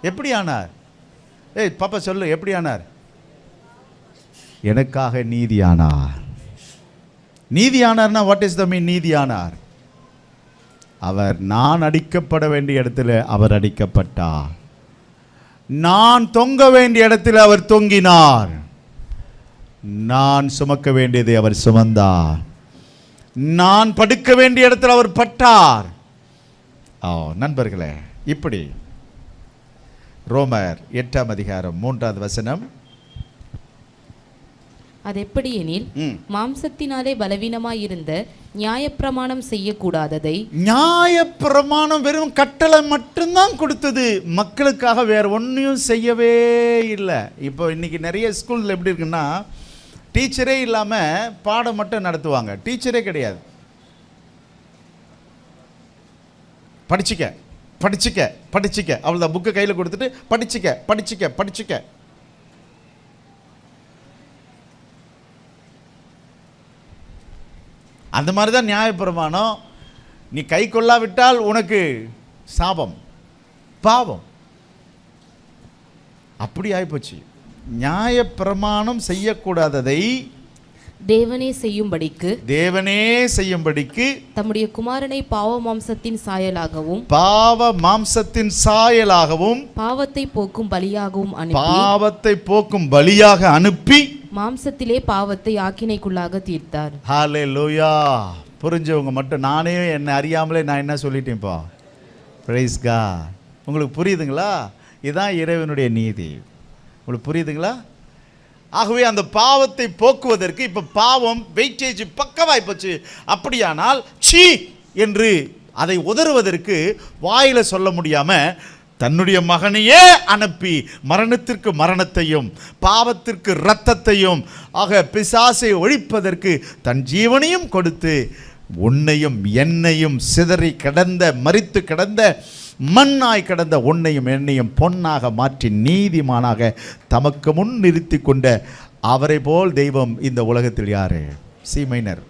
[SPEAKER 1] எப்படி ஆனார்? ஏய் பாப்பா சொல்லு, எப்படி ஆனார்? எனக்காக நீதியானார். நீதியானார்னா வாட் இஸ் த மீன்? நீதியானார். அவர் நான் அடிக்கப்பட வேண்டிய இடத்துல அவர் அடிக்கப்பட்டார். நான் தொங்க வேண்டிய இடத்தில் அவர் தொங்கினார். நான் சுமக்க வேண்டியதை அவர் சுமந்தார். நான் படுக்க வேண்டிய இடத்தில் அவர் பட்டார். நண்பர்களே, இப்படி ரோமர் 8ஆம் அதிகாரம் 3வது வசனம்.
[SPEAKER 3] அது எப்படி எனில், மாம்சத்தினாலே பலவீனமாயிருந்த நியாயப்பிரமாணம் செய்யக்கூடாததை.
[SPEAKER 1] நியாயப்பிரமாணம் வெறும் கட்டளை மட்டும்தான் கொடுத்தது, மக்களுக்காக வேற ஒன்றையும் செய்யவே இல்லை. இப்போ இன்னைக்கு நிறைய ஸ்கூலில் எப்படி இருக்குன்னா, டீச்சரே இல்லாமல் பாடம் மட்டும் நடத்துவாங்க. டீச்சரே கிடையாது. படிச்சுக்க படிச்சுக்க படிச்சுக்க, அவ்வளோதான். புக்கை கையில் கொடுத்துட்டு படிச்சுக்க படிச்சுக்க படிச்சுக்க. அந்த மாதிரி தான் நியாயப்பிரமாணம். நீ கை கொள்ளாவிட்டால் உனக்கு சாபம், பாவம். அப்படி ஆயிப்போச்சு. நியாயப்பிரமாணம் செய்யக்கூடாததை
[SPEAKER 3] தேவனே செய்யும்படிக்கு தம்முடைய குமாரனை பாவ மாம்சத்தின் சாயலாகவும் பாவத்தை போக்கும் பலியாக அனுப்பி மாம்சத்திலே பாவத்தை ஆக்கினைக்குள்ளாக தீர்த்தார்.
[SPEAKER 1] ஹல்லேலூயா. புரிஞ்சவங்க மட்டும். நானே என்னை அறியாமலே நான் என்ன சொல்லிட்டேன்ப்பா. Price God. உங்களுக்கு புரியுதுங்களா? இதுதான் இறைவனுடைய நீதி. உங்களுக்கு புரியுதுங்களா? ஆகவே அந்த பாவத்தை போக்குவதற்கு இப்போ பாவம் வெயிட்டேஜ் பக்கவாய் போச்சு. அப்படியானால் சீ என்று அதை உதறுவதற்கு வாயில சொல்ல முடியாம தன்னுடைய மகனையே அனுப்பி மரணத்திற்கு மரணத்தையும் பாவத்திற்கு இரத்தத்தையும் ஆக பிசாசை ஒழிப்பதற்கு தன் ஜீவனையும் கொடுத்து உன்னையும் என்னையும் சிதறி கிடந்த மரித்து கிடந்த மண்ணாய் கிடந்த உன்னையும் என்னையும் பொன்னாக மாற்றி நீதிமானாக தமக்கு முன் நிறுத்தி கொண்ட அவரை போல் தெய்வம் இந்த உலகத்தில் யாரு? C minor.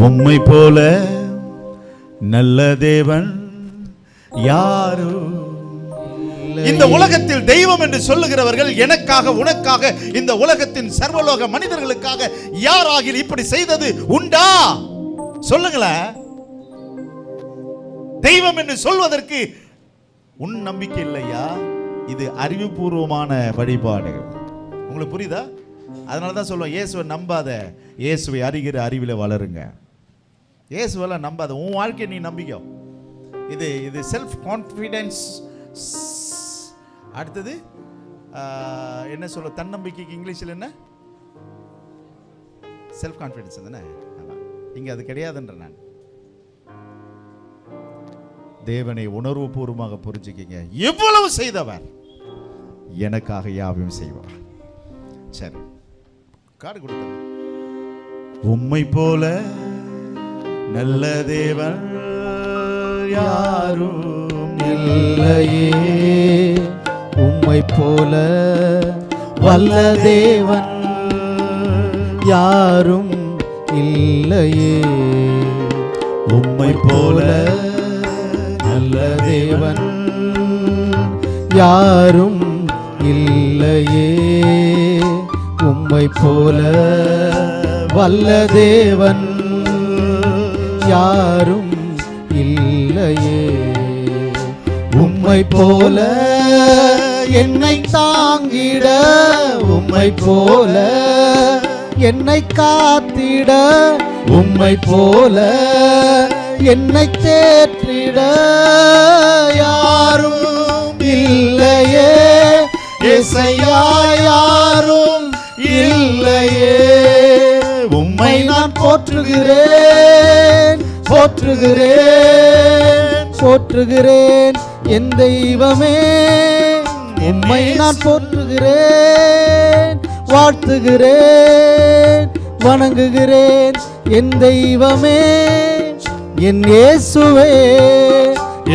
[SPEAKER 1] உம்மை போல நல்ல தேவன் யாரோ. இந்த உலகத்தில் தெய்வம் என்று சொல்லுகிறவர்கள் எனக்காக உனக்காக இந்த உலகத்தின் சர்வலோக மனிதர்களுக்காக யாராகில் இப்படி செய்தது உண்டா? சொல்லுங்களேன். தெய்வம் என்று சொல்வதற்கு உன் நம்பிக்கை இல்லையா? இது அறிவுபூர்வமான வழிபாடு. உங்களுக்கு புரியுதா? அதனாலதான் சொல்லுவோம், இயேசுவை நம்பாத, இயேசுவை அறிகிற அறிவில் வளருங்க. இயேசுவெல்லாம் நம்பாத, உன் வாழ்க்கையை நீ நம்பிக்கோ. இது இது செல்ஃப் கான்ஃபிடென்ஸ். அடுத்தது என்ன சொல்ல, தன்னம்பிக்கைக்கு இங்கிலீஷில் என்ன? செல்ஃப் கான்ஃபிடென்ஸ் தானே. இங்கே அது கிடையாதுன்ற நான். தேவனை உணர்வு பூர்வமாக புரிஞ்சுக்கிங்க. எவ்வளவு செய்தவர் எனக்காக யாவையும் செய்வார். சரி, காடு கொடுத்த உம்மை போல நல்ல தேவன் யாரும்
[SPEAKER 2] இல்லையே, உம்மை போல வல்ல தேவன் யாரும் இல்லையே,
[SPEAKER 1] உம்மை போல
[SPEAKER 2] நல்ல தேவன் யாரும் இல்லையே, உம்மை போல வல்ல தேவன் யாரும் இல்லையே, உம்மை போல என்னை தாங்கிட, உம்மை போல என்னை காத்திட, உம்மை போல என்னை தேற்றிட யாரும் இல்லையே, இயேசையா யாரும் இல்லையே. உம்மை நான் போற்றுகிறேன், போற்றுகிறேன், போற்றுகிறேன் என் தெய்வமே. உம்மை நான் போற்றுகிறேன், வாழ்த்துகிறேன், வணங்குகிறேன் என் தெய்வமே, என் இயேசுவே,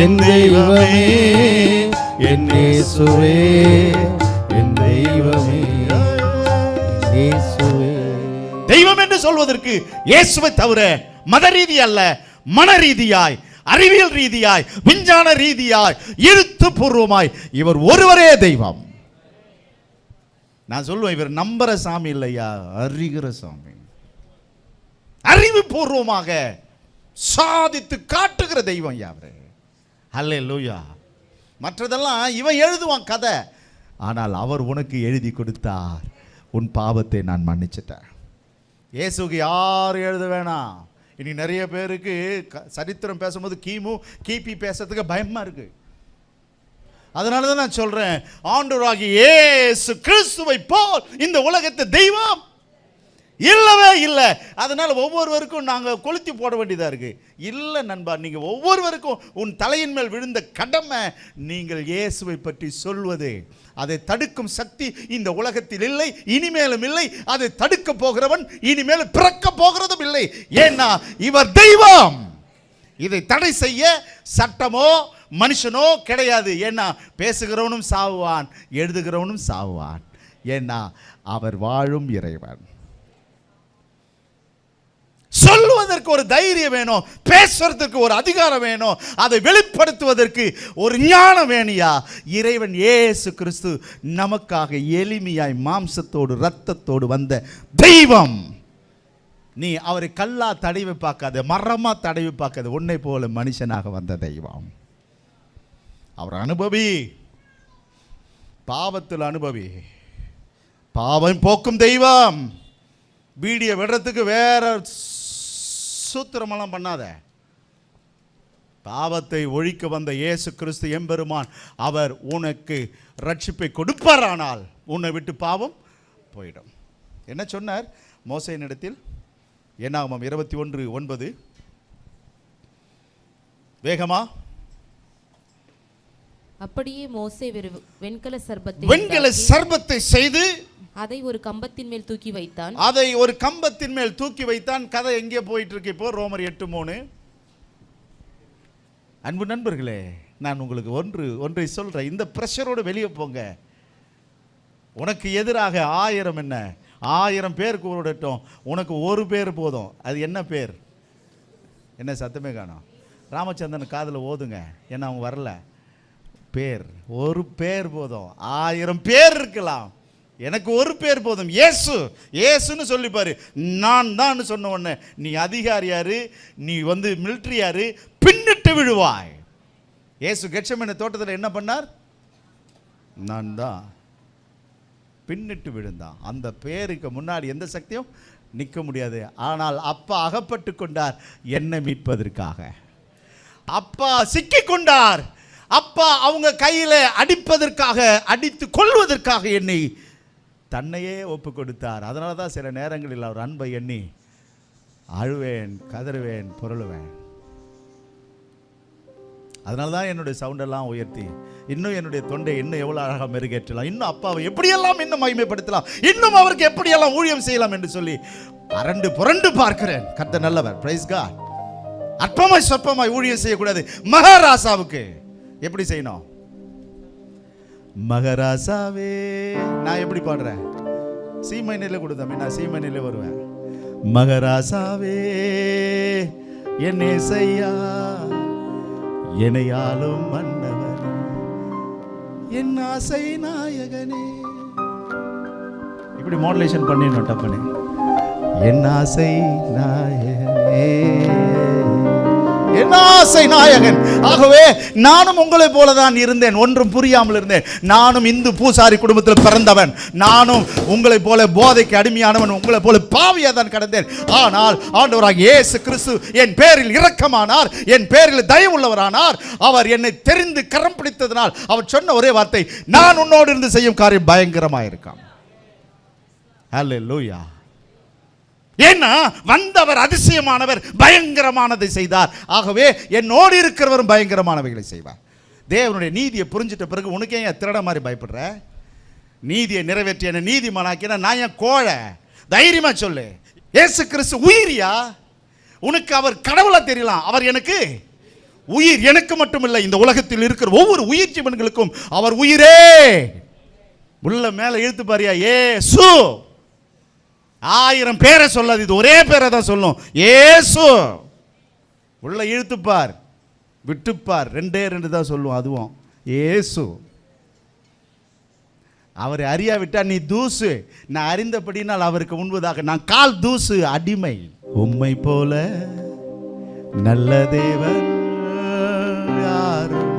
[SPEAKER 2] என் தெய்வமே, என் இயேசுவே, என் தெய்வமே, இயேசுவே.
[SPEAKER 1] தெய்வம் என்று சொல்வதற்கு இயேசுவை தவிர மத ரீதி அல்ல, மன ரீதியாய், அறிவியல் ரீதியாய், விஞ்ஞான ரீதியாய், எழுத்துப்பூர்வமாய் இவர் ஒருவரே தெய்வம். நான் சொல்லுவேன், இவர் நம்புற சாமி இல்லையா, அறிகிற சாமி. அறிவுபூர்வமாக சாதித்து காட்டுகிற தெய்வம் யாரு? அல்லேலூயா. மற்றதெல்லாம் இவன் எழுதுவான் கதை, ஆனால் அவர் உனக்கு எழுதி கொடுத்தார். உன் பாவத்தை நான் மன்னிச்சிட்டேன். இயேசுக்கு யாரும் எழுத வேணாம். இனி நிறைய பேருக்கு சரித்திரம் பேசும்போது கிமு கிபி பேசுறதுக்கு பயமா இருக்கு. அதனால தான் நான் சொல்றேன், ஆண்டவராகிய இயேசு கிறிஸ்துவை போல் இந்த உலகத்து தெய்வம் இல்லவே இல்லை. அதனால ஒவ்வொருவருக்கும் நாங்கள் கொளுத்தி போட வேண்டியதாக இருக்கு. இல்லை நண்பா, நீங்கள் ஒவ்வொருவருக்கும் உன் தலையின் மேல் விழுந்த கடமை, நீங்கள் இயேசுவை பற்றி சொல்வது. அதை தடுக்கும் சக்தி இந்த உலகத்தில் இல்லை, இனிமேலும் இல்லை. அதை தடுக்க போகிறவன் இனிமேல் பிறக்க போகிறதும் இல்லை. ஏன்னா இவர் தெய்வம். இதை தடை செய்ய சட்டமோ மனுஷனோ கிடையாது. ஏன்னா பேசுகிறவனும் சாவுவான், எழுதுகிறவனும் சாவுவான். ஏன்னா அவர் வாழும் இறைவன். சொல்லுவதற்கு ஒரு தைரியம் வேணும், பேசுவதற்கு ஒரு அதிகாரம் வேணும், அதை வெளிப்படுத்துவதற்கு ஒரு ஞானம் வேணியா. இறைவன் இயேசு கிறிஸ்து நமக்காக எளிமையாய் மாம்சத்தோடு இரத்தத்தோடு வந்த தெய்வம். நீ அவரை கல்லா தடவி பார்க்காத, மரமா தடவி பார்க்காத, உன்னை போல மனுஷனாக வந்த தெய்வம். அவர் அனுபவி, பாவத்தில் அனுபவி, பாவம் போக்கும் தெய்வம். பீடியை விடுறதுக்கு வேற சூத்திரமெல்லாம் பண்ணாத. பாவத்தை ஒழிக்க வந்த இயேசு கிறிஸ்து எம்பெருமான், அவர் உனக்கு ரட்சிப்பை கொடுப்பாரானால் உன்னை விட்டு பாவம் போயிடும். என்ன சொன்னார் மோசேயினிடத்தில்? என்னாகமம் 21:9. வேகமா.
[SPEAKER 3] அப்படியே மோசே வெண்கல
[SPEAKER 1] சர்பத்தை செய்து
[SPEAKER 3] அதை ஒரு கம்பத்தின் மேல் தூக்கி வைத்தான்.
[SPEAKER 1] அதை ஒரு கம்பத்தின் மேல் தூக்கி வைத்தான். கதை எங்கே போயிட்டு இருக்கு இப்போ? ரோமர் 8:3. அன்பு நண்பர்களே, நான் உங்களுக்கு ஒன்றை சொல்றேன். இந்த பிரஷரோடு வெளியே போங்க. உனக்கு எதிராக 1000 என்ன 1000 பேர் கூடட்டும், உனக்கு ஒரு பேர் போதும். அது என்ன பேர்? என்ன சத்தமே காணோம்? ராமச்சந்திரன் காதில் ஓதுங்க, ஏன்னா அவங்க வரல. பேர், ஒரு பேர் போதும். 1000 பேர் இருக்கலாம், எனக்கு ஒரு பேர் போதும். இயேசு, இயேசுன்னு சொல்லிப்பாரு. நான் தான் சொன்ன உடனே நீ அதிகாரியாரு, நீ மிலிட்ரியாரு, பின்னிட்டு விழுவாய். இயேசு கெத்செமனே தோட்டத்தில் என்ன பண்ணார்? நான் தான், பின்னிட்டு விழுந்தான். அந்த பேருக்கு முன்னாடி எந்த சக்தியும் நிற்க முடியாது. ஆனால் அப்பா அகப்பட்டு கொண்டார் என்னை மீட்பதற்காக. அப்பா சிக்கிக் கொண்டார். அப்பா அவங்க கையில் அடிப்பதற்காக, அடித்து கொள்வதற்காக என்னை தன்னையே ஒப்பு கொடுத்தார். அதனால தான் சில நேரங்களில் அவர் அன்பை எண்ணி அழுவேன், கதறுவேன், புரளுவேன். அதனால தான் என்னுடைய சவுண்டெல்லாம் உயர்த்தி இன்னும் என்னுடைய தொண்டை இன்னும் எவ்வளோ அழகாக மெருகேற்றலாம், இன்னும் அப்பாவை எப்படியெல்லாம் இன்னும் மகிமைப்படுத்தலாம், இன்னும் அவருக்கு எப்படியெல்லாம் ஊழியம் செய்யலாம் என்று சொல்லி அரண்டு புரண்டு பார்க்கிறேன். கர்த்தர் நல்லவர். Praise God. அற்பமாய் சொற்பமாய் ஊழியம் செய்யக்கூடாது. மகாராசாவுக்கு எப்படி செய்யணும்? மகாராசாவே, நான் எப்படி பாடுறேன்? சி மைனரில் கொடுத்தேன், நான் சி மைனரில் வருவேன். மகாராசாவே என்னை செய்யா, என்னையாலும் மன்னவன், என் ஆசை நாயகனே. இப்படி மாடுலேஷன் பண்ணிடணும் டப்பனே. என் ஆசை நாயகனே, என் ஆசை நாயகன். ஆகவே நானும் உங்களை போல தான் இருந்தேன், ஒன்றும் புரியாமல் இருந்தேன். நானும் இந்து பூசாரி குடும்பத்தில் பிறந்தவன், நானும் உங்களை போல போதைக்கு அடிமையானவன், உங்களை போல பாவியாக தான் கடந்தேன். ஆனால் ஆண்டவராகிய இயேசு கிறிஸ்து என் பேரில் இரக்கமானார், என் பேரில் தயவுள்ளவரானார். அவர் என்னை தெரிந்து கரம் பிடித்ததனால் அவர் சொன்ன ஒரே வார்த்தை, நான் உன்னோடு இருந்து செய்யும் காரியம் பயங்கரமாக இருக்கான். ஹல்லேலூயா. ஏன்னா வந்தவர் அதிசயமானவர், பயங்கரமானதை செய்தார். ஆகவே என்னோடு இருக்கிறவரும் பயங்கரமானவைகளை செய்வார். தேவனுடைய நீதியை புரிஞ்சிட்ட பிறகு உனக்கு ஏன் திருட மாதிரி பயப்படுற? நீதியை நிறைவேற்றிய நீதிமானாக்கின நான் ஏன் கோழை? தைரியமா சொல்லு. இயேசு கிறிஸ்து உயிரியா? உனக்கு அவர் கடவுளா தெரியலாம், அவர் எனக்கு உயிர். எனக்கு மட்டும் இல்லை, இந்த உலகத்தில் இருக்கிற ஒவ்வொரு உயிர் ஜீவன்களுக்கும் அவர் உயிரே. உள்ள மேல இழுத்து பாரியா, ஏசு. 1000 பேரை சொல்லாது, இது ஒரே பேரை தான் சொல்லும், ஏசு. உள்ள இழுத்துப்பார், விட்டுப்பார், 2 தான் சொல்லுவோம், அதுவும் ஏசு. அவரை அறியாவிட்டா நீ தூசு, நான் அறிந்தபடினால் அவருக்கு முன்பதாக நான் கால் தூசு, அடிமை. உம்மை போல நல்ல தேவன் யாரும்.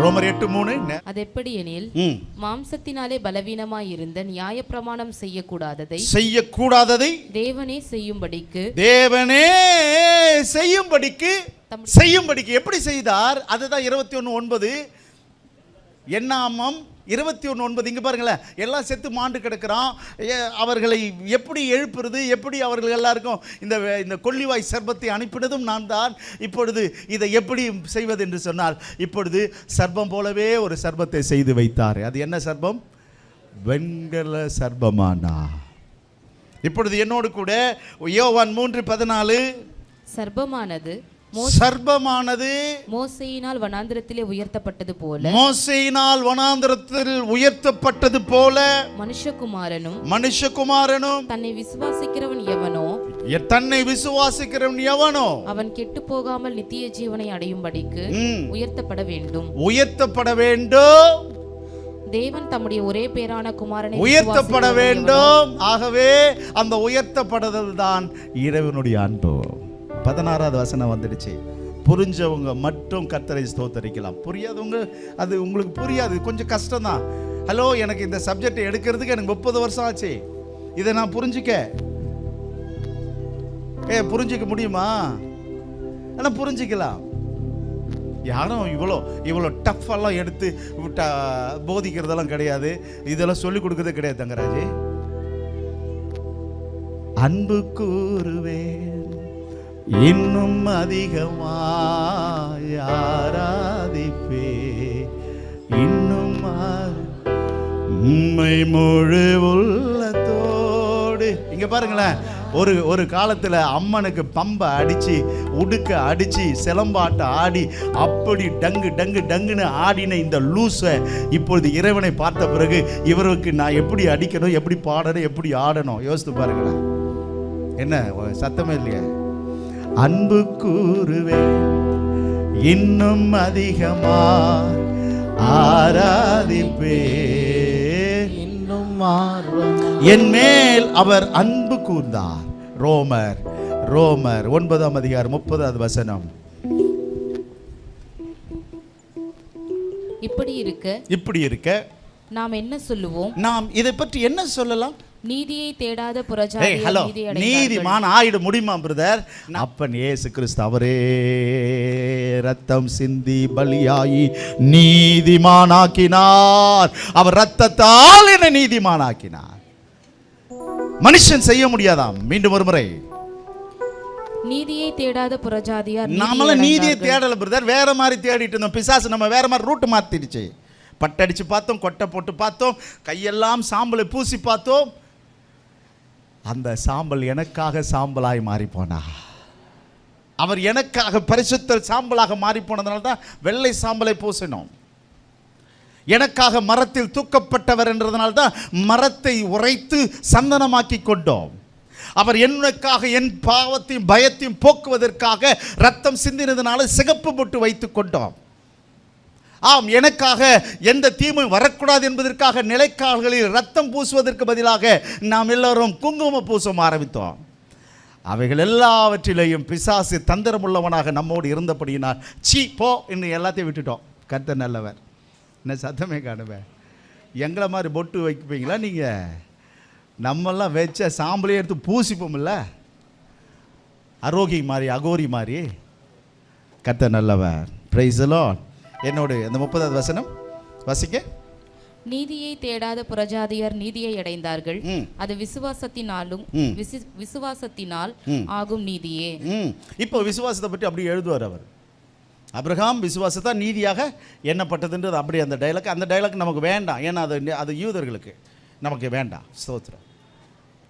[SPEAKER 1] ரோமர் 8:3.
[SPEAKER 3] அது எப்படி எனில், மாம்சத்தினாலே பலவீனமாயிருந்த நியாயப்பிரமாணம் செய்யக்கூடாததை தேவனே செய்யும்படிக்கு எப்படி செய்தார்? அதுதான் 21:9. என்னாமம் 21:9. இங்க பாருங்களேன், எல்லாம் செத்து மாண்டு கிடக்கிறான். அவர்களை எப்படி எழுப்புறது, எப்படி அவர்கள் எல்லாருக்கும் இந்த கொள்ளிவாய் சர்ப்பத்தை அனுப்பினதும் நான் தான். இப்பொழுது இதை எப்படி செய்வது என்று சொன்னால், இப்பொழுது சர்ப்பம் போலவே ஒரு சர்ப்பத்தை செய்து வைத்தார். அது என்ன சர்ப்பம்? வெண்கல சர்ப்பமானா. இப்பொழுது என்னோடு கூட யோவான் 3:14. சர்ப்பமானது மோசேயினால் வனாந்திரத்திலே உயர்த்தப்பட்டது போல மனுஷகுமாரனும் தன்னை விசுவாசிக்கிறவன் எவனோ அவன் கெட்டு போகாமல் நித்திய ஜீவனை அடையும்படிக்கு உயர்த்தப்பட வேண்டும். தேவன் தம்முடைய ஒரே பேரான குமாரனை
[SPEAKER 1] உயர்த்தப்பட வேண்டும். ஆகவே அந்த உயர்த்தப்படுதல் தான் இறைவனுடைய அன்பு. 16வது வசனம் வந்துடுச்சு. புரிஞ்சவங்க மட்டும் கர்த்தரை ஸ்தோத்தரிக்கலாம், புரியாதவங்க அது உங்களுக்கு புரியாது, கொஞ்சம் கஷ்டம்தான். ஹலோ, எனக்கு இந்த சப்ஜெக்ட் எடுக்கிறதுக்கு எனக்கு 30 வருஷம் ஆச்சு. இதை நான் புரிஞ்சிக்க முடியுமா? ஆனால் புரிஞ்சிக்கலாம். யாரும் இவ்வளோ டஃப்பெல்லாம் எடுத்து போதிக்கிறதெல்லாம் கிடையாது, இதெல்லாம் சொல்லிக் கொடுக்கறதே கிடையாது. தங்கராஜ், அன்பு கூறுவேன் இன்னும் அதிகமாய் ஆராதிப்பே, இன்னும் உம்மை முழு உள்ளத்தோடு. இங்க பாருங்களேன், ஒரு காலத்துல அம்மனுக்கு பம்பை அடிச்சு, உடுக்க அடிச்சு, சிலம்பாட்ட ஆடி, அப்படி டங்கு டங்கு டங்குன்னு ஆடின இந்த லூஸை இப்பொழுது இறைவனை பார்த்த பிறகு இவருக்கு நான் எப்படி அடிக்கணும், எப்படி பாடணும், எப்படி ஆடணும் யோசித்து பாருங்களேன். என்ன சத்தமே இல்லையா? அன்பு கூறுவேன், இன்னும் அதிகமா ஆராதிப்பேன்,
[SPEAKER 3] இன்னும் ஆர்வம்
[SPEAKER 1] என் மேல் அவர் அன்பு கூர்ந்தார். ரோமர் 9:30
[SPEAKER 2] இப்படி இருக்க
[SPEAKER 4] நாம் என்ன சொல்லுவோம்?
[SPEAKER 1] நாம் இதை பற்றி என்ன சொல்லலாம்?
[SPEAKER 4] நீதியை தேடாத
[SPEAKER 1] ஹலோ,
[SPEAKER 4] புறஜாதியார்
[SPEAKER 1] நீதிமான் ஆயிட முடியுமா பிரதர்? அப்பன் இயேசு கிறிஸ்து அவரே ரத்தம் சிந்தி பலியாகி நீதிமானாக்கினார். அவர் ரத்தத்தால் என்னை நீதிமானாக்கினார். மனுஷன் செய்ய முடியாதாம். மீண்டும் ஒரு முறை,
[SPEAKER 4] நீதியை தேடாத புறஜாதியார்
[SPEAKER 1] நாமெல்லாம் நீதியை தேடல பிரதர், வேற மாதிரி தேடிட்டு இருந்தோம். பிசாசு நம்ம வேற மாதிரி ரூட் மாத்திடுச்சு. பட்டடிச்சு பார்த்தோம், கொட்டை போட்டு பார்த்தோம், கையெல்லாம் சாம்பலை பூசி பார்த்தோம். அந்த சாம்பல் எனக்காக சாம்பலாய் மாறி போனா. அவர் எனக்காக பரிசுத்த சாம்பலாக மாறி போனதுனால தான் வெள்ளை சாம்பலை பூசினோம். எனக்காக மரத்தில் தூக்கப்பட்டவர் என்றதுனால தான் மரத்தை உரைத்து சந்தனமாக்கி கொண்டோம். அவர் எனக்காக என் பாவத்தையும் பயத்தையும் போக்குவதற்காக ரத்தம் சிந்தினதுனால சிகப்பு பொட்டு வைத்து கொண்டோம். ஆம், எனக்காக எந்த தீமையும் வரக்கூடாது என்பதற்காக நிலைக்கால்களில் ரத்தம் பூசுவதற்கு பதிலாக நாம் எல்லோரும் குங்குமம் பூச ஆரம்பித்தோம். அவைகள் எல்லாவற்றிலையும் பிசாசு தந்திரமுள்ளவனாக நம்மோடு இருந்தபடியினால் சீ போ என்று எல்லாத்தையும் விட்டுட்டோம். கர்த்தர் நல்லவர். என்ன சத்தமே காணுவேன். எங்களை மாதிரி பொட்டு வைப்பீங்களா நீங்கள்? நம்மெல்லாம் வச்ச சாம்பலையே எடுத்து பூசிப்போம்ல, அரோகி மாதிரி அகோரி மாதிரி. கர்த்தர் நல்லவர். Praise the Lord. என்னோடு அந்த 30வது வசனம் வாசிக்க.
[SPEAKER 4] நீதியை தேடாத புறஜாதியார் நீதியை அடைந்தார்கள், அது விசுவாசத்தினாலும் விசுவாசத்தினால் ஆகும் நீதியே.
[SPEAKER 1] இப்போ விசுவாசத்தை பற்றி அப்படி எழுதுவார் அவர். அப்ரஹாம் விசுவாசத்தா நீதியாக எண்ணப்பட்டதுன்றது அப்படி அந்த டைலாக் நமக்கு வேண்டாம். ஏன்னா அது யூதர்களுக்கு, நமக்கு வேண்டாம். ஸ்தோத்திரம்.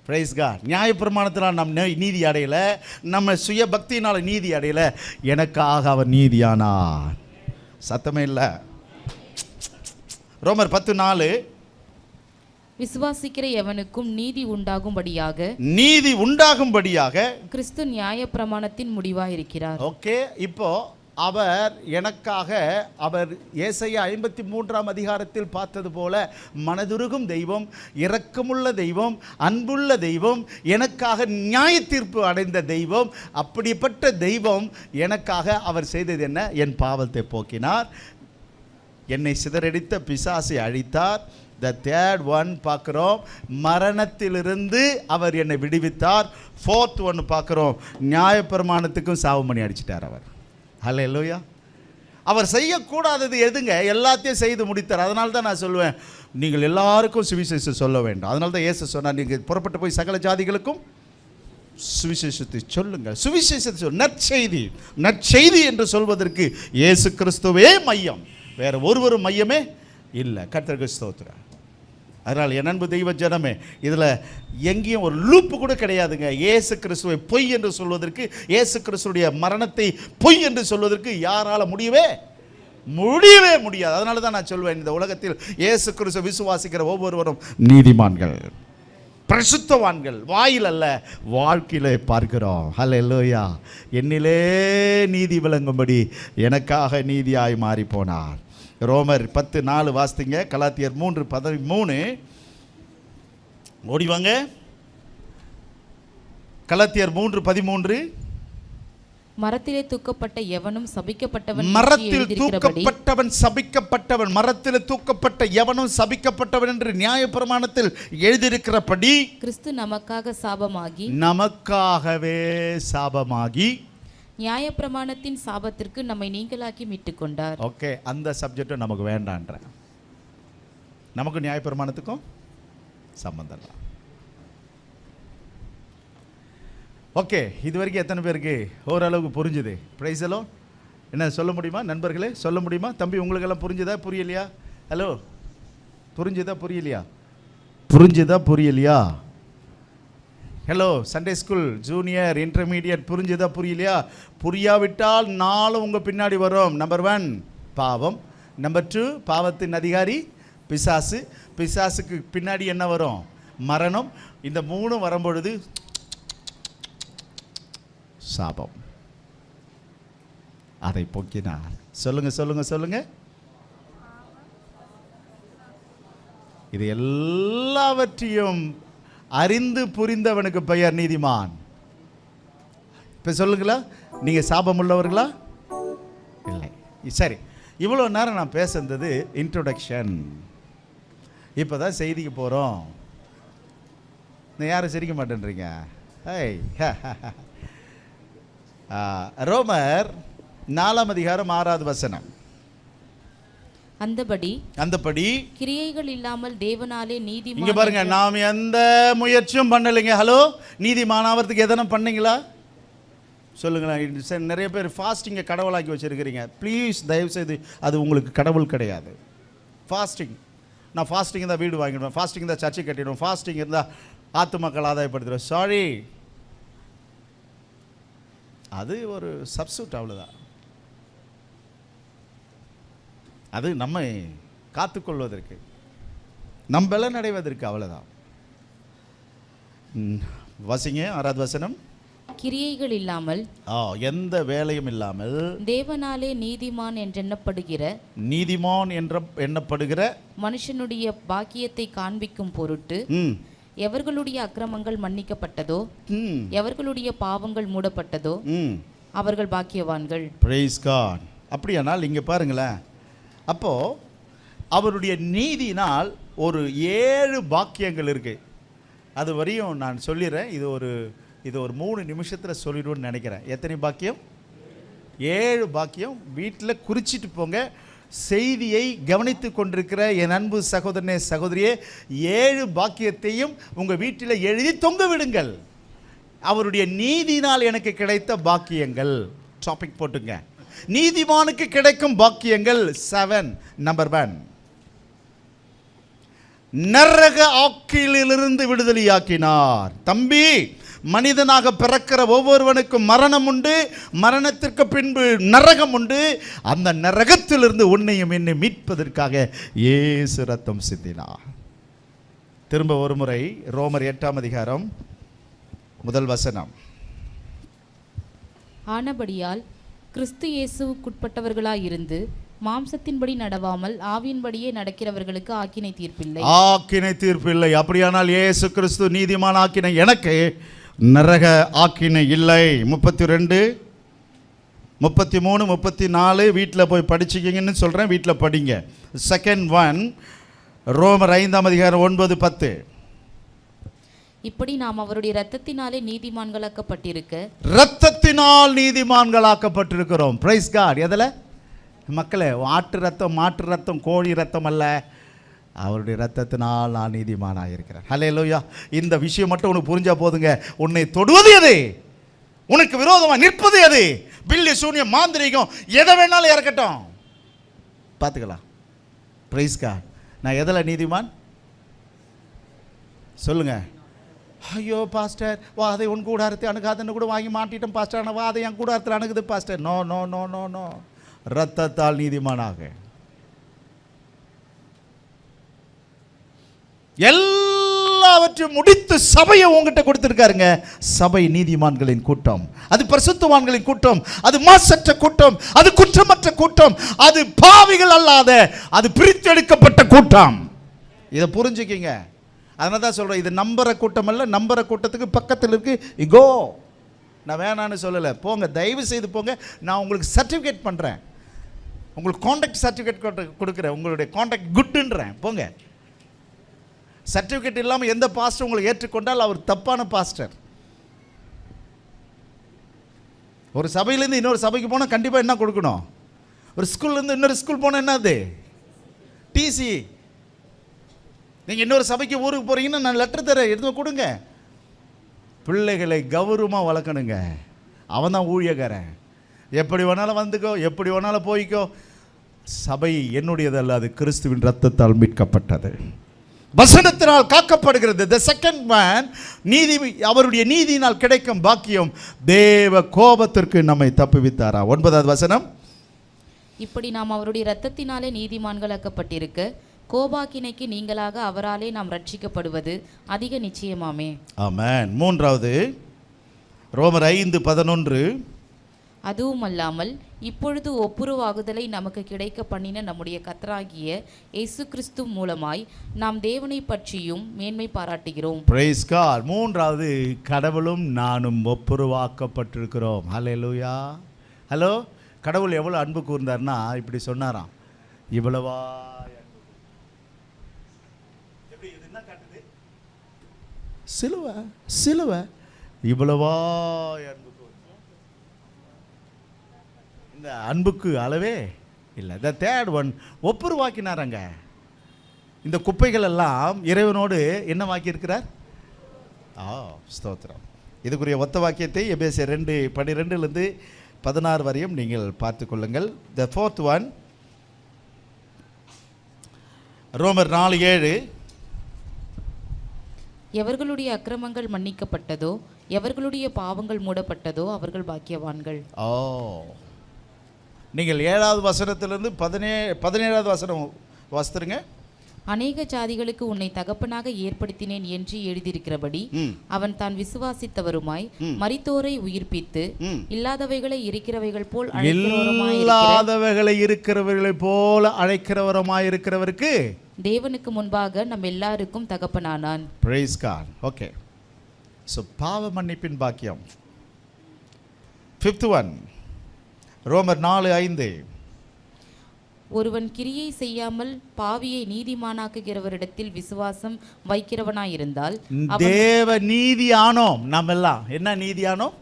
[SPEAKER 1] Price God. நியாயப்பிரமாணத்தினால் நம் நீதி அடையலை, நம்ம சுய பக்தியினால் நீதி அடையலை, எனக்காக அவர் நீதியானார். சத்தமே இல்லை. ரோமர் 10:4,
[SPEAKER 4] விசுவாசிக்கிற எவனுக்கும் நீதி உண்டாகும்படியாக கிறிஸ்து நியாயப்பிரமாணத்தின் முடிவாக இருக்கிறார்.
[SPEAKER 1] ஓகே, இப்போ அவர் எனக்காக, அவர் ஏசாயா 53ஆம் அதிகாரத்தில் பார்த்தது போல மனதுருகும் தெய்வம், இரக்கமுள்ள தெய்வம், அன்புள்ள தெய்வம், எனக்காக நியாய தீர்ப்பு அடைந்த தெய்வம். அப்படிப்பட்ட தெய்வம் எனக்காக அவர் செய்தது என்ன? என் பாவத்தை போக்கினார், என்னை சிதறடித்த பிசாசை அழித்தார். த தேர்ட் ஒன் பார்க்குறோம், மரணத்திலிருந்து அவர் என்னை விடுவித்தார். ஃபோர்த் ஒன்று பார்க்குறோம், நியாயப்பிரமாணத்துக்கும் சாவு பண்ணி அடிச்சிட்டார் அவர். ஹல்லேலூயா. அவர் செய்யக்கூடாதது எதுங்க? எல்லாத்தையும் செய்து முடித்தார். அதனால தான் நான் சொல்லுவேன், நீங்கள் எல்லாருக்கும் சுவிசேஷம் சொல்ல வேண்டும். அதனால தான் இயேசு சொன்னார், நீங்கள் புறப்பட்டு போய் சகல ஜாதிகளுக்கும் சுவிசேஷத்தை சொல்லுங்கள். சுவிசேஷத்தை நற்செய்தி என்று சொல்வதற்கு இயேசு கிறிஸ்துவே மையம், வேற ஒருவரும் மையமே இல்லை. கர்த்தருக்கு ஸ்தோத்திரம். அதனால் என் அன்பு தெய்வ ஜனமே, இதில் எங்கேயும் ஒரு லூப்பு கூட கிடையாதுங்க. இயேசு கிறிஸ்துவை பொய் என்று சொல்வதற்கு, இயேசு கிறிஸ்துடைய மரணத்தை பொய் என்று சொல்வதற்கு யாரால முடியவே முடியாது. அதனால தான் நான் சொல்வேன், இந்த உலகத்தில் இயேசு கிறிஸ்துவை விசுவாசிக்கிற ஒவ்வொருவரும் நீதிமான்கள், பரிசுத்தவான்கள். வாயில் அல்ல, வாழ்க்கையிலே பார்க்கிறோம். ஹல்லேலூயா. என்னிலே நீதி விளங்கும்படி எனக்காக நீதியாய் மாறி போனார். ரோமர் 10:4 வாசித்தீங்க. கலாத்தியர் 3:13 ஓடிவாங்க. கலாத்தியர் 3:13,
[SPEAKER 4] மரத்திலே தூக்கப்பட்ட எவனும் சபிக்கப்பட்டவன்,
[SPEAKER 1] மரத்தில் தூக்கப்பட்டவன் சபிக்கப்பட்டவன், மரத்தில் தூக்கப்பட்ட எவனும் சபிக்கப்பட்டவன் என்று நியாயப்பிரமாணத்தில் எழுதியிருக்கிறபடி
[SPEAKER 4] கிறிஸ்து
[SPEAKER 1] நமக்காகவே சாபமாகி
[SPEAKER 4] நியாயப்பிரமாணத்தின் சாபத்திற்கு நம்மை நீங்களாக்கி மீட்டுக் கொண்டார்.
[SPEAKER 1] ஓகே, அந்த சப்ஜெக்டும் நமக்கு வேண்டான்ற. நமக்கு நியாயப்பிரமாணத்துக்கும் சம்பந்தம் இல்லை. ஓகே, இது வரைக்கும் எத்தனை பேருக்கு ஓரளவுக்கு புரிஞ்சுது? Praise hello. என்ன சொல்ல முடியுமா நண்பர்களே? சொல்ல முடியுமா? தம்பி, உங்களுக்கெல்லாம் புரிஞ்சுதா புரியலையா? ஹலோ, புரிஞ்சுதா புரியலையா? Hello, Sunday school junior intermediate புரிஞ்சுதா புரியலையா? புரியாவிட்டால் நாளும் உங்கள் பின்னாடி வரும். நம்பர் 1 பாவம், நம்பர் 2 பாவத்தின் அதிகாரி பிசாசு, பிசாசுக்கு பின்னாடி என்ன வரும்? மரணம். இந்த 3 வரும்பொழுது சாபம். அதை போக்கினார். சொல்லுங்க சொல்லுங்க சொல்லுங்க. இது எல்லாவற்றையும் அறிந்து புரிந்தவனுக்கு பெயர் நீதிமான். இப்போ சொல்லுங்களா, நீங்க சாபம் உள்ளவர்களா? இல்லை. சரி, இவ்வளோ நேரம் நான் பேசுனது இன்ட்ரோடக்ஷன். இப்போ தான் செய்திக்கு போகிறோம். யாரும் சிரிக்க மாட்டேன்றீங்க. ரோமர் 4 அதிகாரம் 6வது வசனம்.
[SPEAKER 4] அந்தபடி கிரியைகள் இல்லாமல் தேவனாலே நீதிமான்.
[SPEAKER 1] இங்க பாருங்க, நாம் எந்த முயற்சியும் பண்ணலைங்க. ஹலோ, நீதிமானாவதுக்கு எதனா பண்ணீங்களா? சொல்லுங்களேன். நிறைய பேர் ஃபாஸ்டிங்கை கடவுளாக்கி வச்சிருக்கிறீங்க. ப்ளீஸ் தயவுசெய்து அது உங்களுக்கு கடவுள் கிடையாது. ஃபாஸ்டிங், நான் ஃபாஸ்டிங் இருந்தால் வீடு வாங்கிடுவேன், ஃபாஸ்டிங் இருந்தால் சர்ச்சை கட்டிடுவேன், ஃபாஸ்டிங் இருந்தால் ஆத்து மக்கள் ஆதாயப்படுத்துகிறேன். சாரி, அது ஒரு சப்ஸ்டியூட், அவ்வளோதான். அது நம்மை காத்துக்கொள்வதற்கு, நம் பலன் அடைவதற்கு, அவ்வளோதான். வாசிங்க 6வது வசனம்.
[SPEAKER 4] கிரியைகள் இல்லாமல்,
[SPEAKER 1] எந்த வேலையும் இல்லாமல்
[SPEAKER 4] தேவனாலே நீதிமான்
[SPEAKER 1] எண்ணப்படுகிற
[SPEAKER 4] மனுஷனுடைய பாக்கியத்தை காண்பிக்கும் பொருட்டு எவர்களுடைய அக்கிரமங்கள் மன்னிக்கப்பட்டதோ, எவர்களுடைய பாவங்கள் மூடப்பட்டதோ அவர்கள் பாக்கியவான்கள்.
[SPEAKER 1] Praise God. அப்படியானால் இங்க பாருங்களேன், அப்போ அவருடைய நீதினால் ஒரு 7 பாக்கியங்கள் இருக்கு. அது வரையும் நான் சொல்லிடுறேன். இது ஒரு 3 நிமிஷத்தில் சொல்லிடுவோன்னு நினைக்கிறேன். எத்தனை பாக்கியம்? 7 பாக்கியம். வீட்டில் குறிச்சிட்டு போங்க. செய்தியை கவனித்து கொண்டிருக்கிற என் அன்பு சகோதரனே, சகோதரியே, 7 பாக்கியத்தையும் உங்கள் வீட்டில் எழுதி தொங்க விடுங்கள். அவருடைய நீதினால் எனக்கு கிடைத்த பாக்கியங்கள். டாபிக் போட்டுங்க. நீதிமானுக்கு கிடைக்கும் பாக்கியங்கள் 7. நம்பர் 1, நரக ஆக்கிலிருந்து விடுதலையாக்கினார். தம்பி, மனிதனாக பிறக்கிற ஒவ்வொருவனுக்கும் மரணம் உண்டு, மரணத்திற்கு பின்பு நரகம் உண்டு. அந்த நரகத்திலிருந்து உன்னையும் என்னை மீட்பதற்காக இயேசு ரத்தம் சிந்தினார். திரும்ப ஒரு முறை ரோமர் 8 அதிகாரம் 1 வசனம்.
[SPEAKER 4] ஆனபடியால் கிறிஸ்து இயேசுவுக்குட்பட்டவர்களாயிருந்து மாம்சத்தின்படி நடவாமல் ஆவியின்படியே நடக்கிறவர்களுக்கு ஆக்கினை தீர்ப்பில்லை.
[SPEAKER 1] ஆக்கினை தீர்ப்பில்லை. அப்படியானால் இயேசு கிறிஸ்து நீதிமான் ஆக்கினை, எனக்கு நரக ஆக்கினை இல்லை. 32, 33, 34 வீட்டில் போய் படிச்சுக்கிங்கன்னு சொல்கிறேன். வீட்டில் படிங்க. செகண்ட் 1 ரோமர் 5 அதிகாரம் 9, 10.
[SPEAKER 4] இப்படி நாம் அவருடைய இரத்தத்தினாலே நீதிமான்களாக்கப்பட்டிருக்க,
[SPEAKER 1] இரத்தத்தினால் நீதிமான்களாக்கப்பட்டிருக்கிறோம். Price God. எதில் மக்களே? ஆட்டு ரத்தம், மாட்டு ரத்தம், கோழி ரத்தம் அல்ல, அவருடைய ரத்தத்தினால் நான் நீதிமானாக இருக்கிறேன். ஹல்லேலூயா. இந்த விஷயம் மட்டும் உனக்கு புரிஞ்சா போதுங்க. உன்னை தொடுவது எது? உனக்கு விரோதமாக நிற்பது எது? பில்லி சூனியம், மாந்திரிகம், எதை வேணாலும் இறக்கட்டும், பார்த்துக்கலாம். Praise God. நான் எதில் நீதிமான் சொல்லுங்க. ஐயோ பாஸ்டர், வா அதை உன் கூடாரத்தை அணுகாதன்னு கூட வாங்கி மாட்டிட்டோம் பாஸ்டர், ஆனால் வா அதை என் கூடாரத்தில் அணுகுது pastor. No no no no no. இரத்தத்தால் நீதிமானாக எல்லாவற்றையும் முடித்து சபையை உங்ககிட்ட கொடுத்திருக்காருங்க. சபை நீதிமான்களின் கூட்டம், அது பரிசுத்தவான்களின் கூட்டம், அது மாசற்ற கூட்டம், அது குற்றமற்ற கூட்டம், அது பாவிகள் அல்லாத, அது பிரித்தெடுக்கப்பட்ட கூட்டம். இதை புரிஞ்சுக்கிங்க. அதனால தான் சொல்கிறேன், இது நம்புற கூட்டம் அல்ல. நம்புற கூட்டத்துக்கு பக்கத்தில் இருக்கு இகோ. நான் வேணான்னு சொல்லலை, போங்க, தயவு செய்து போங்க. நான் உங்களுக்கு சர்டிஃபிகேட் பண்ணுறேன், உங்களுக்கு கான்டாக்ட் சர்டிஃபிகேட் கொடுக்குறேன், உங்களுடைய கான்டாக்ட் குட்டுன்றேன். போங்க. சர்டிஃபிகேட் இல்லாமல் எந்த பாஸ்டர் உங்களை ஏற்றுக்கொண்டால் அவர் தப்பான பாஸ்டர். ஒரு சபையிலேருந்து இன்னொரு சபைக்கு போனால் கண்டிப்பாக என்ன கொடுக்கணும்? ஒரு ஸ்கூல்லேருந்து இன்னொரு ஸ்கூல் போனால் என்னது? டிசி. நீங்கள் இன்னொரு சபைக்கு ஊருக்கு போகிறீங்கன்னா நான் லெட்டர் தரேன், எடுத்து கொடுங்க. பிள்ளைகளை கௌரவமாக வளர்க்கணுங்க. அவன் தான் ஊழியக்காரன். எப்படி வேணாலும் வந்துக்கோ, எப்படி வேணாலும் போய்க்கோ. சபை என்னுடையதல்ல, அது கிறிஸ்துவின் ரத்தத்தால் மீட்கப்பட்டது, வசனத்தினால் காக்கப்படுகிறது. The second one, நீதி, அவருடைய நீதியினால் கிடைக்கும் பாக்கியம், தேவ கோபத்திற்கு நம்மை தப்புவித்தாரா. 9வது வசனம்.
[SPEAKER 4] இப்படி நாம் அவருடைய இரத்தத்தினாலே நீதிமான்களாக்கப்பட்டிருக்க, கோபாக்கினைக்கு நீங்களாக அவராலே நாம் ரட்சிக்கப்படுவது அதிக நிச்சயமாமே.
[SPEAKER 1] ஆமென். 3வது ரோமர் 5:11.
[SPEAKER 4] அதுவுமல்லாமல் இப்பொழுது ஒப்புரவாகுதலை நமக்கு கிடைக்க பண்ணின நம்முடைய கர்த்தராகிய இயேசு கிறிஸ்து மூலமாய் நாம் தேவனை பற்றியும் மேன்மை பாராட்டுகிறோம்.
[SPEAKER 1] Praise God. மூன்றாவது, கடவுளும் நானும் ஒப்புரவாக்கப்பட்டிருக்கிறோம். ஹல்லேலூயா. ஹலோ, கடவுள் எவ்வளோ அன்பு கூர்ந்தார்னா இப்படி சொன்னாராம், இவ்வளவா. எப்படி இது என்ன காட்டுது? சிலுவை, சிலுவை, இவ்வளவா அன்பு. இந்த அன்புக்கு அளவே இல்லை. த தேர்ட் ஒன், ஒப்புரவாக்கினாரங்க. இந்த குப்பைகள் எல்லாம் இறைவனோடு என்ன வாக்கியிருக்கிறார்? ஸ்தோத்திரம். இதுக்குரிய ஒத்த வாக்கியத்தை எபேசியர் 2:12-16 வரையும் நீங்கள் பார்த்து கொள்ளுங்கள். த ஃபோர்த் ஒன், ரோமர் 4:7.
[SPEAKER 4] எவர்களுடைய அக்கிரமங்கள் மன்னிக்கப்பட்டதோ, எவர்களுடைய பாவங்கள் மூடப்பட்டதோ அவர்கள் பாக்கியவான்கள்.
[SPEAKER 1] நீங்கள் 7வது வசனத்திலிருந்து 17வது வசனம் வாசித்துருங்க.
[SPEAKER 4] அநேக ஜாதிகளுக்கு உன்னை தகப்பனாக ஏற்படுத்தினேன் என்று எழுதியிருக்கிறபடி அவன் தான் விசுவாசித்தவருமாய் மரித்தோரை உயிர்ப்பித்து இல்லாதவைகளை இருக்கிறவைகள் போல்
[SPEAKER 1] அழைக்கிறவருமாயிருக்கிறவருக்கு
[SPEAKER 4] தேவனுக்கு முன்பாக நம் எல்லாருக்கும் தகப்பனானான்.
[SPEAKER 1] Praise God. ஓகே, ஸோ பாவ மன்னிப்பின் பாக்கியம். ஃபிஃப்த் ஒன், ரோமர் 4:5.
[SPEAKER 4] ஒருவன் கிரியை செய்யாமல் பாவியை நீதிமானாக்குகிறவரிடத்தில் விசுவாசம் வைக்கிறவனாயிருந்தால்
[SPEAKER 1] தேவ நீதியானோம். நாம் எல்லாம் என்ன நீதியானோம்?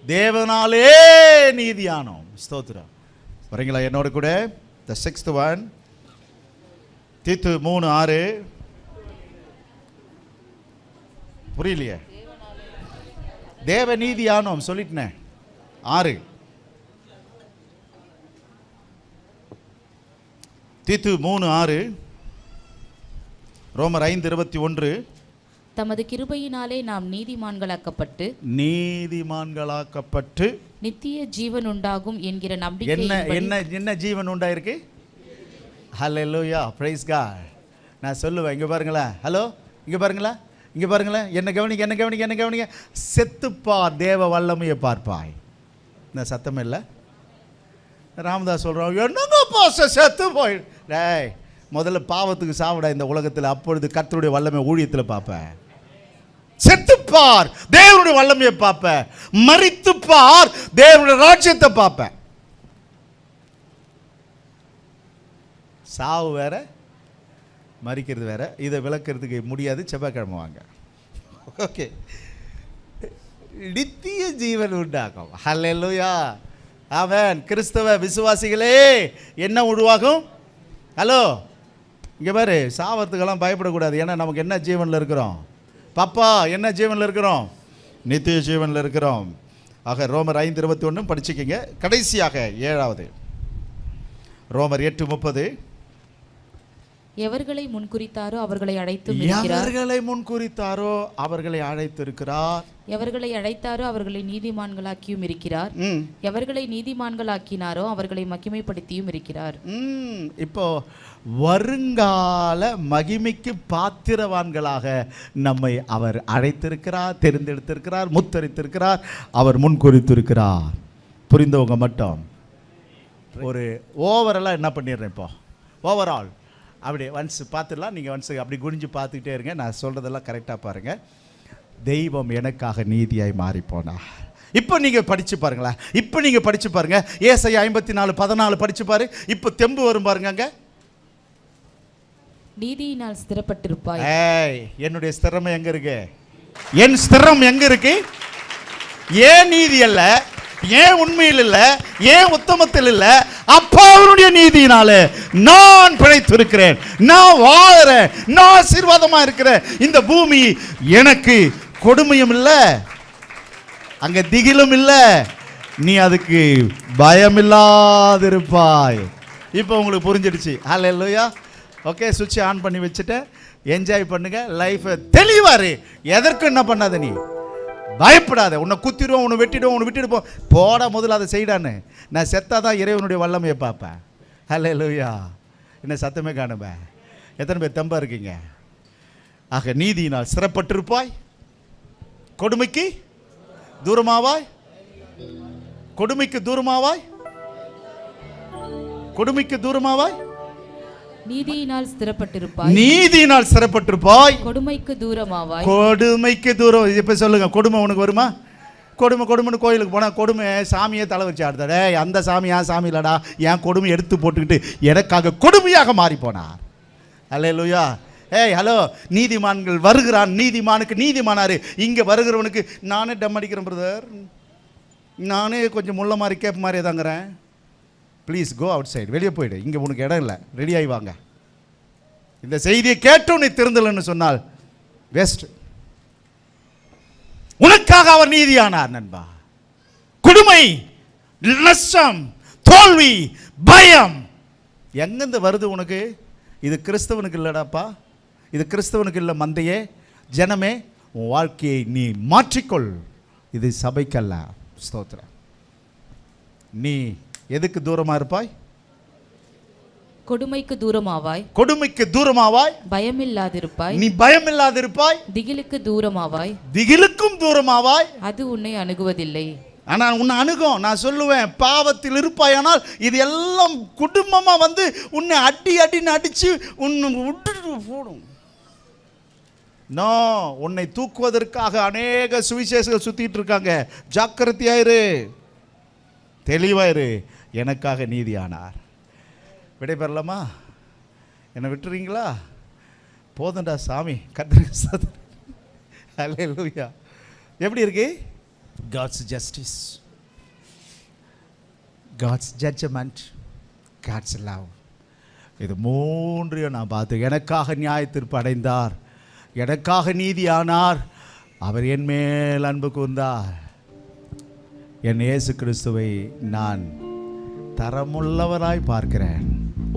[SPEAKER 1] தேவனாலே நீதியானோம். ஸ்தோத்திரம். வரீங்களா என்னோட கூட? த சிக்ஸ்த் ஒன், தீத்து 3:6. புரியலையே? தேவ நீதியானோம் சொல்லிட்டேன். 6 தீத்து 3:6, ரோமர் 5:21.
[SPEAKER 4] தமது கிருபையினாலே நாம் நீதிமான்களாக்கப்பட்டு நித்திய ஜீவன் உண்டாகும் என்கிற நம்பிக்கை.
[SPEAKER 1] என்ன ஜீவன் உண்டாயிருக்கு? ஹல்லேலூயா, பிரைஸ் காட். நான் சொல்லுவேன், இங்கே பாருங்களேன். ஹலோ, இங்கே பாருங்களேன், இங்கே பாருங்களேன். என்ன கவனிங்க. செத்துப்பார், தேவ வல்லமையை பார்ப்பாய். இந்த சத்தம் இல்லை. ராமதாஸ் சொல்கிறோம், என்னங்க பாச செத்து போய். டேய், முதல்ல பாவத்துக்கு சாவிடா இந்த உலகத்தில், அப்பொழுது கர்த்தருடைய வல்லமை ஊழியத்தில் பார்ப்பேன். செத்துப்பார், தேவனுடைய வல்லமையை பார்ப்பேன். மரித்துப்பார், தேவனுடைய ராஜ்யத்தை பார்ப்பேன். சாவு வேற, மரிக்கிறது வேற. இதை விளக்கிறதுக்கு முடியாது, செவ்வாய்க்கிழமை வாங்க. ஓகே, நித்திய ஜீவன் உண்டாகும். ஹல்லேலூயா, ஆமென். கிறிஸ்தவ விசுவாசிகளே, என்ன உருவாகும்? ஹலோ, இங்கே பாரு, சாவத்துக்கெல்லாம் பயப்படக்கூடாது. ஏன்னா நமக்கு என்ன ஜீவனில் இருக்கிறோம்? பாப்பா, என்ன ஜீவனில் இருக்கிறோம்? நித்திய ஜீவனில் இருக்கிறோம். ஆக ரோமர் 5:21 படிச்சுக்கிங்க. கடைசியாக 7வது, ரோமர் 8:30.
[SPEAKER 4] எவர்களை முன்குறித்தாரோ அவர்களை அழைத்து
[SPEAKER 1] இருக்கிறார்.
[SPEAKER 4] எவர்களை அழைத்தாரோ அவர்களை நீதிமான்களாக்கியும் இருக்கிறார். எவர்களை நீதிமான்களாக்கினாரோ அவர்களை மகிமைப்படுத்தியும் இருக்கிறார்.
[SPEAKER 1] இப்போ வருங்கால மகிமைக்கு பாத்திரவான்களாக நம்மை அவர் அழைத்திருக்கிறார், தெரிந்தெடுத்திருக்கிறார், முத்தரித்திருக்கிறார், அவர் முன்குறித்திருக்கிறார். புரிந்தவங்க மட்டும் ஒரு ஓவராலாக என்ன பண்ணிடுறேன். இப்போ ஓவரால் அப்படியே ஒன்ஸ் பார்த்துடலாம். நீங்கள் ஒன்ஸ் அப்படி குனிஞ்சு பார்த்துக்கிட்டே இருங்க. நான் சொல்கிறதெல்லாம் கரெக்டாக பாருங்கள். தெய்வம் எனக்காக நீதியாய் மாறிப்போனா. இப்போ நீங்கள் படித்து பாருங்களேன். ஏசாயா 54:14 படித்து பாரு. இப்போ தெம்பு வரும் பாருங்க. அங்கே
[SPEAKER 4] நீதியினால் ஸ்திரப்பட்டிருப்பாய்.
[SPEAKER 1] என்னுடைய ஸ்திரமை எங்கே இருக்கு? என் ஸ்திரம் எங்கே இருக்கு? ஏன் நீதி அல்ல, ஏன் உண்மையில் இல்லை, ஏன் உத்தமத்தில் இல்லை, அப்பாவுடைய நீதியினாலே நான் பிழைத்திருக்கிறேன், நான் வாழறேன், நான் ஆசீர்வாதமா இருக்கிறேன். இந்த பூமி எனக்கு கொடுமையும் இல்லை, அங்க திகிலும் இல்லை, நீ அதுக்கு பயமில்லாதிருப்பாய். இப்போ உங்களுக்கு புரிஞ்சிடுச்சு. ஹல்லேலூயா. ஓகே, சுவிட்ச் ஆன் பண்ணி வச்சுட்டு என்ஜாய் பண்ணுங்க. லைஃப் தெளிவாரு. எதற்கும் என்ன பண்ணாத, நீ பயப்படாத. உன்னை குத்திடுவோம், உன்னை வெட்டிடுவோம், உன்னை விட்டுடுப்போம், போட முதல்ல அதை செய்டான்னு. நான் செத்தாதான் இறைவனுடைய வல்லமையை பார்ப்பேன். ஹல்லேலூயா. என்ன சத்தமே காணுமே. எத்தனை பேர் தெம்பா இருக்கீங்க? ஆக நீதியினால் சிறப்பட்டிருப்பாய், கொடுமைக்கு தூரமாவாய்.
[SPEAKER 3] கொடுமைக்கு தூரமாவாய், கொடுமைக்கு தூரமாவாய்,
[SPEAKER 4] நீதியினால் ஸ்திரப்பட்டிருப்பாய்,
[SPEAKER 3] நீதியினால் ஸ்திரப்பட்டிருப்பாய்,
[SPEAKER 4] கொடுமைக்கு தூரமாவாய்,
[SPEAKER 3] கொடுமைக்கு தூரம். இப்ப சொல்லுங்க, கொடுமை உனக்கு வருமா? கொடுமைன்னு கோயிலுக்கு போனால் கொடுமை சாமியை தலை வச்சு ஆடுதாடே, அந்த சாமி என் சாமி இல்லடா, என் கொடுமை எடுத்து போட்டுக்கிட்டு எனக்காக கொடுமையாக மாறி போனார். அல்லேலூயா. ஏய் ஹலோ, நீதிமான்கள் வருகிறான், நீதிமானுக்கு நீதிமானாரு. இங்கே வருகிறவனுக்கு நானே டம் அடிக்கிறேன் பிரதர், நானே கொஞ்சம் முள்ள மாதிரி கேப் மாதிரி தாங்கிறேன், ப்ளீஸ் கோ அவுட் சைடு, வெளியே போயிடு, இங்கே உனக்கு இடம் இல்லை, ரெடி ஆகி வாங்க. இந்த செய்தியை கேட்டும் நீ திருந்தலன்னு சொன்னால் வேஸ்ட். உனக்காக அவர் நீதியானார் நண்பா. கொடுமை, நஷ்டம், தோல்வி, பயம் எங்கிருந்து வருது உனக்கு? இது கிறிஸ்தவனுக்கு இல்லடாப்பா, இது கிறிஸ்தவனுக்கு இல்லை. மந்தையே, ஜனமே, உன் வாழ்க்கையை நீ மாற்றிக்கொள். இது சபைக்கல்ல. ஸ்தோத்திரம். நீ எதுக்கு தூரமா இருப்பாய்?
[SPEAKER 4] கொடுமைக்கு தூரமாவாய்,
[SPEAKER 3] கொடுமைக்கு தூரமாவாய்,
[SPEAKER 4] பயமில்லாதிருப்பாய்,
[SPEAKER 3] நீ பயமில்லாதிருப்பாய்,
[SPEAKER 4] திகிலுக்கு தூரமாவாய்,
[SPEAKER 3] திகிலுக்கும் தூரமாவாய்.
[SPEAKER 4] அது உன்னை அணுகுவதில்லை.
[SPEAKER 3] ஆனால் உன்னை அணுகும். நான் சொல்லுவேன், பாவத்தில் இருப்பாயானால் இது எல்லாம் குடும்பமாக வந்து உன்னை அடின்னு அடித்து உன்னை விட்டுட்டு போடும். நோ, உன்னை தூக்குவதற்காக அநேக சுவிசேஷங்கள் சுற்றிட்டு இருக்காங்க. ஜாக்கிரதையாயிரு, தெளிவாயிரு. எனக்காக நீதியானார். விடைபெறலாமா? என்னை விட்டுறீங்களா? போதண்டா சாமி, கர்த்தருக்கு அல்லேலூயா. எப்படி இருக்கு? God's justice, God's judgment, God's love. இது மூன்றையும் நான் பார்த்து, எனக்காக நியாயத்தீர்ப்பு அடைந்தார், எனக்காக நீதியானார், அவர் என் மேல் அன்பு கூர்ந்தார். என் இயேசு கிறிஸ்துவை நான் தரமுள்ளவராய் பார்க்கிறேன்.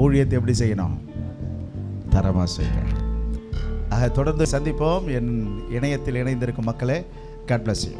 [SPEAKER 3] ஊழியத்தை எப்படி செய்யணும்? தரமாக செய்கிறேன். ஆக தொடர்ந்து சந்திப்போம். என் இணையத்தில் இணைந்திருக்கும் மக்களே, God bless you.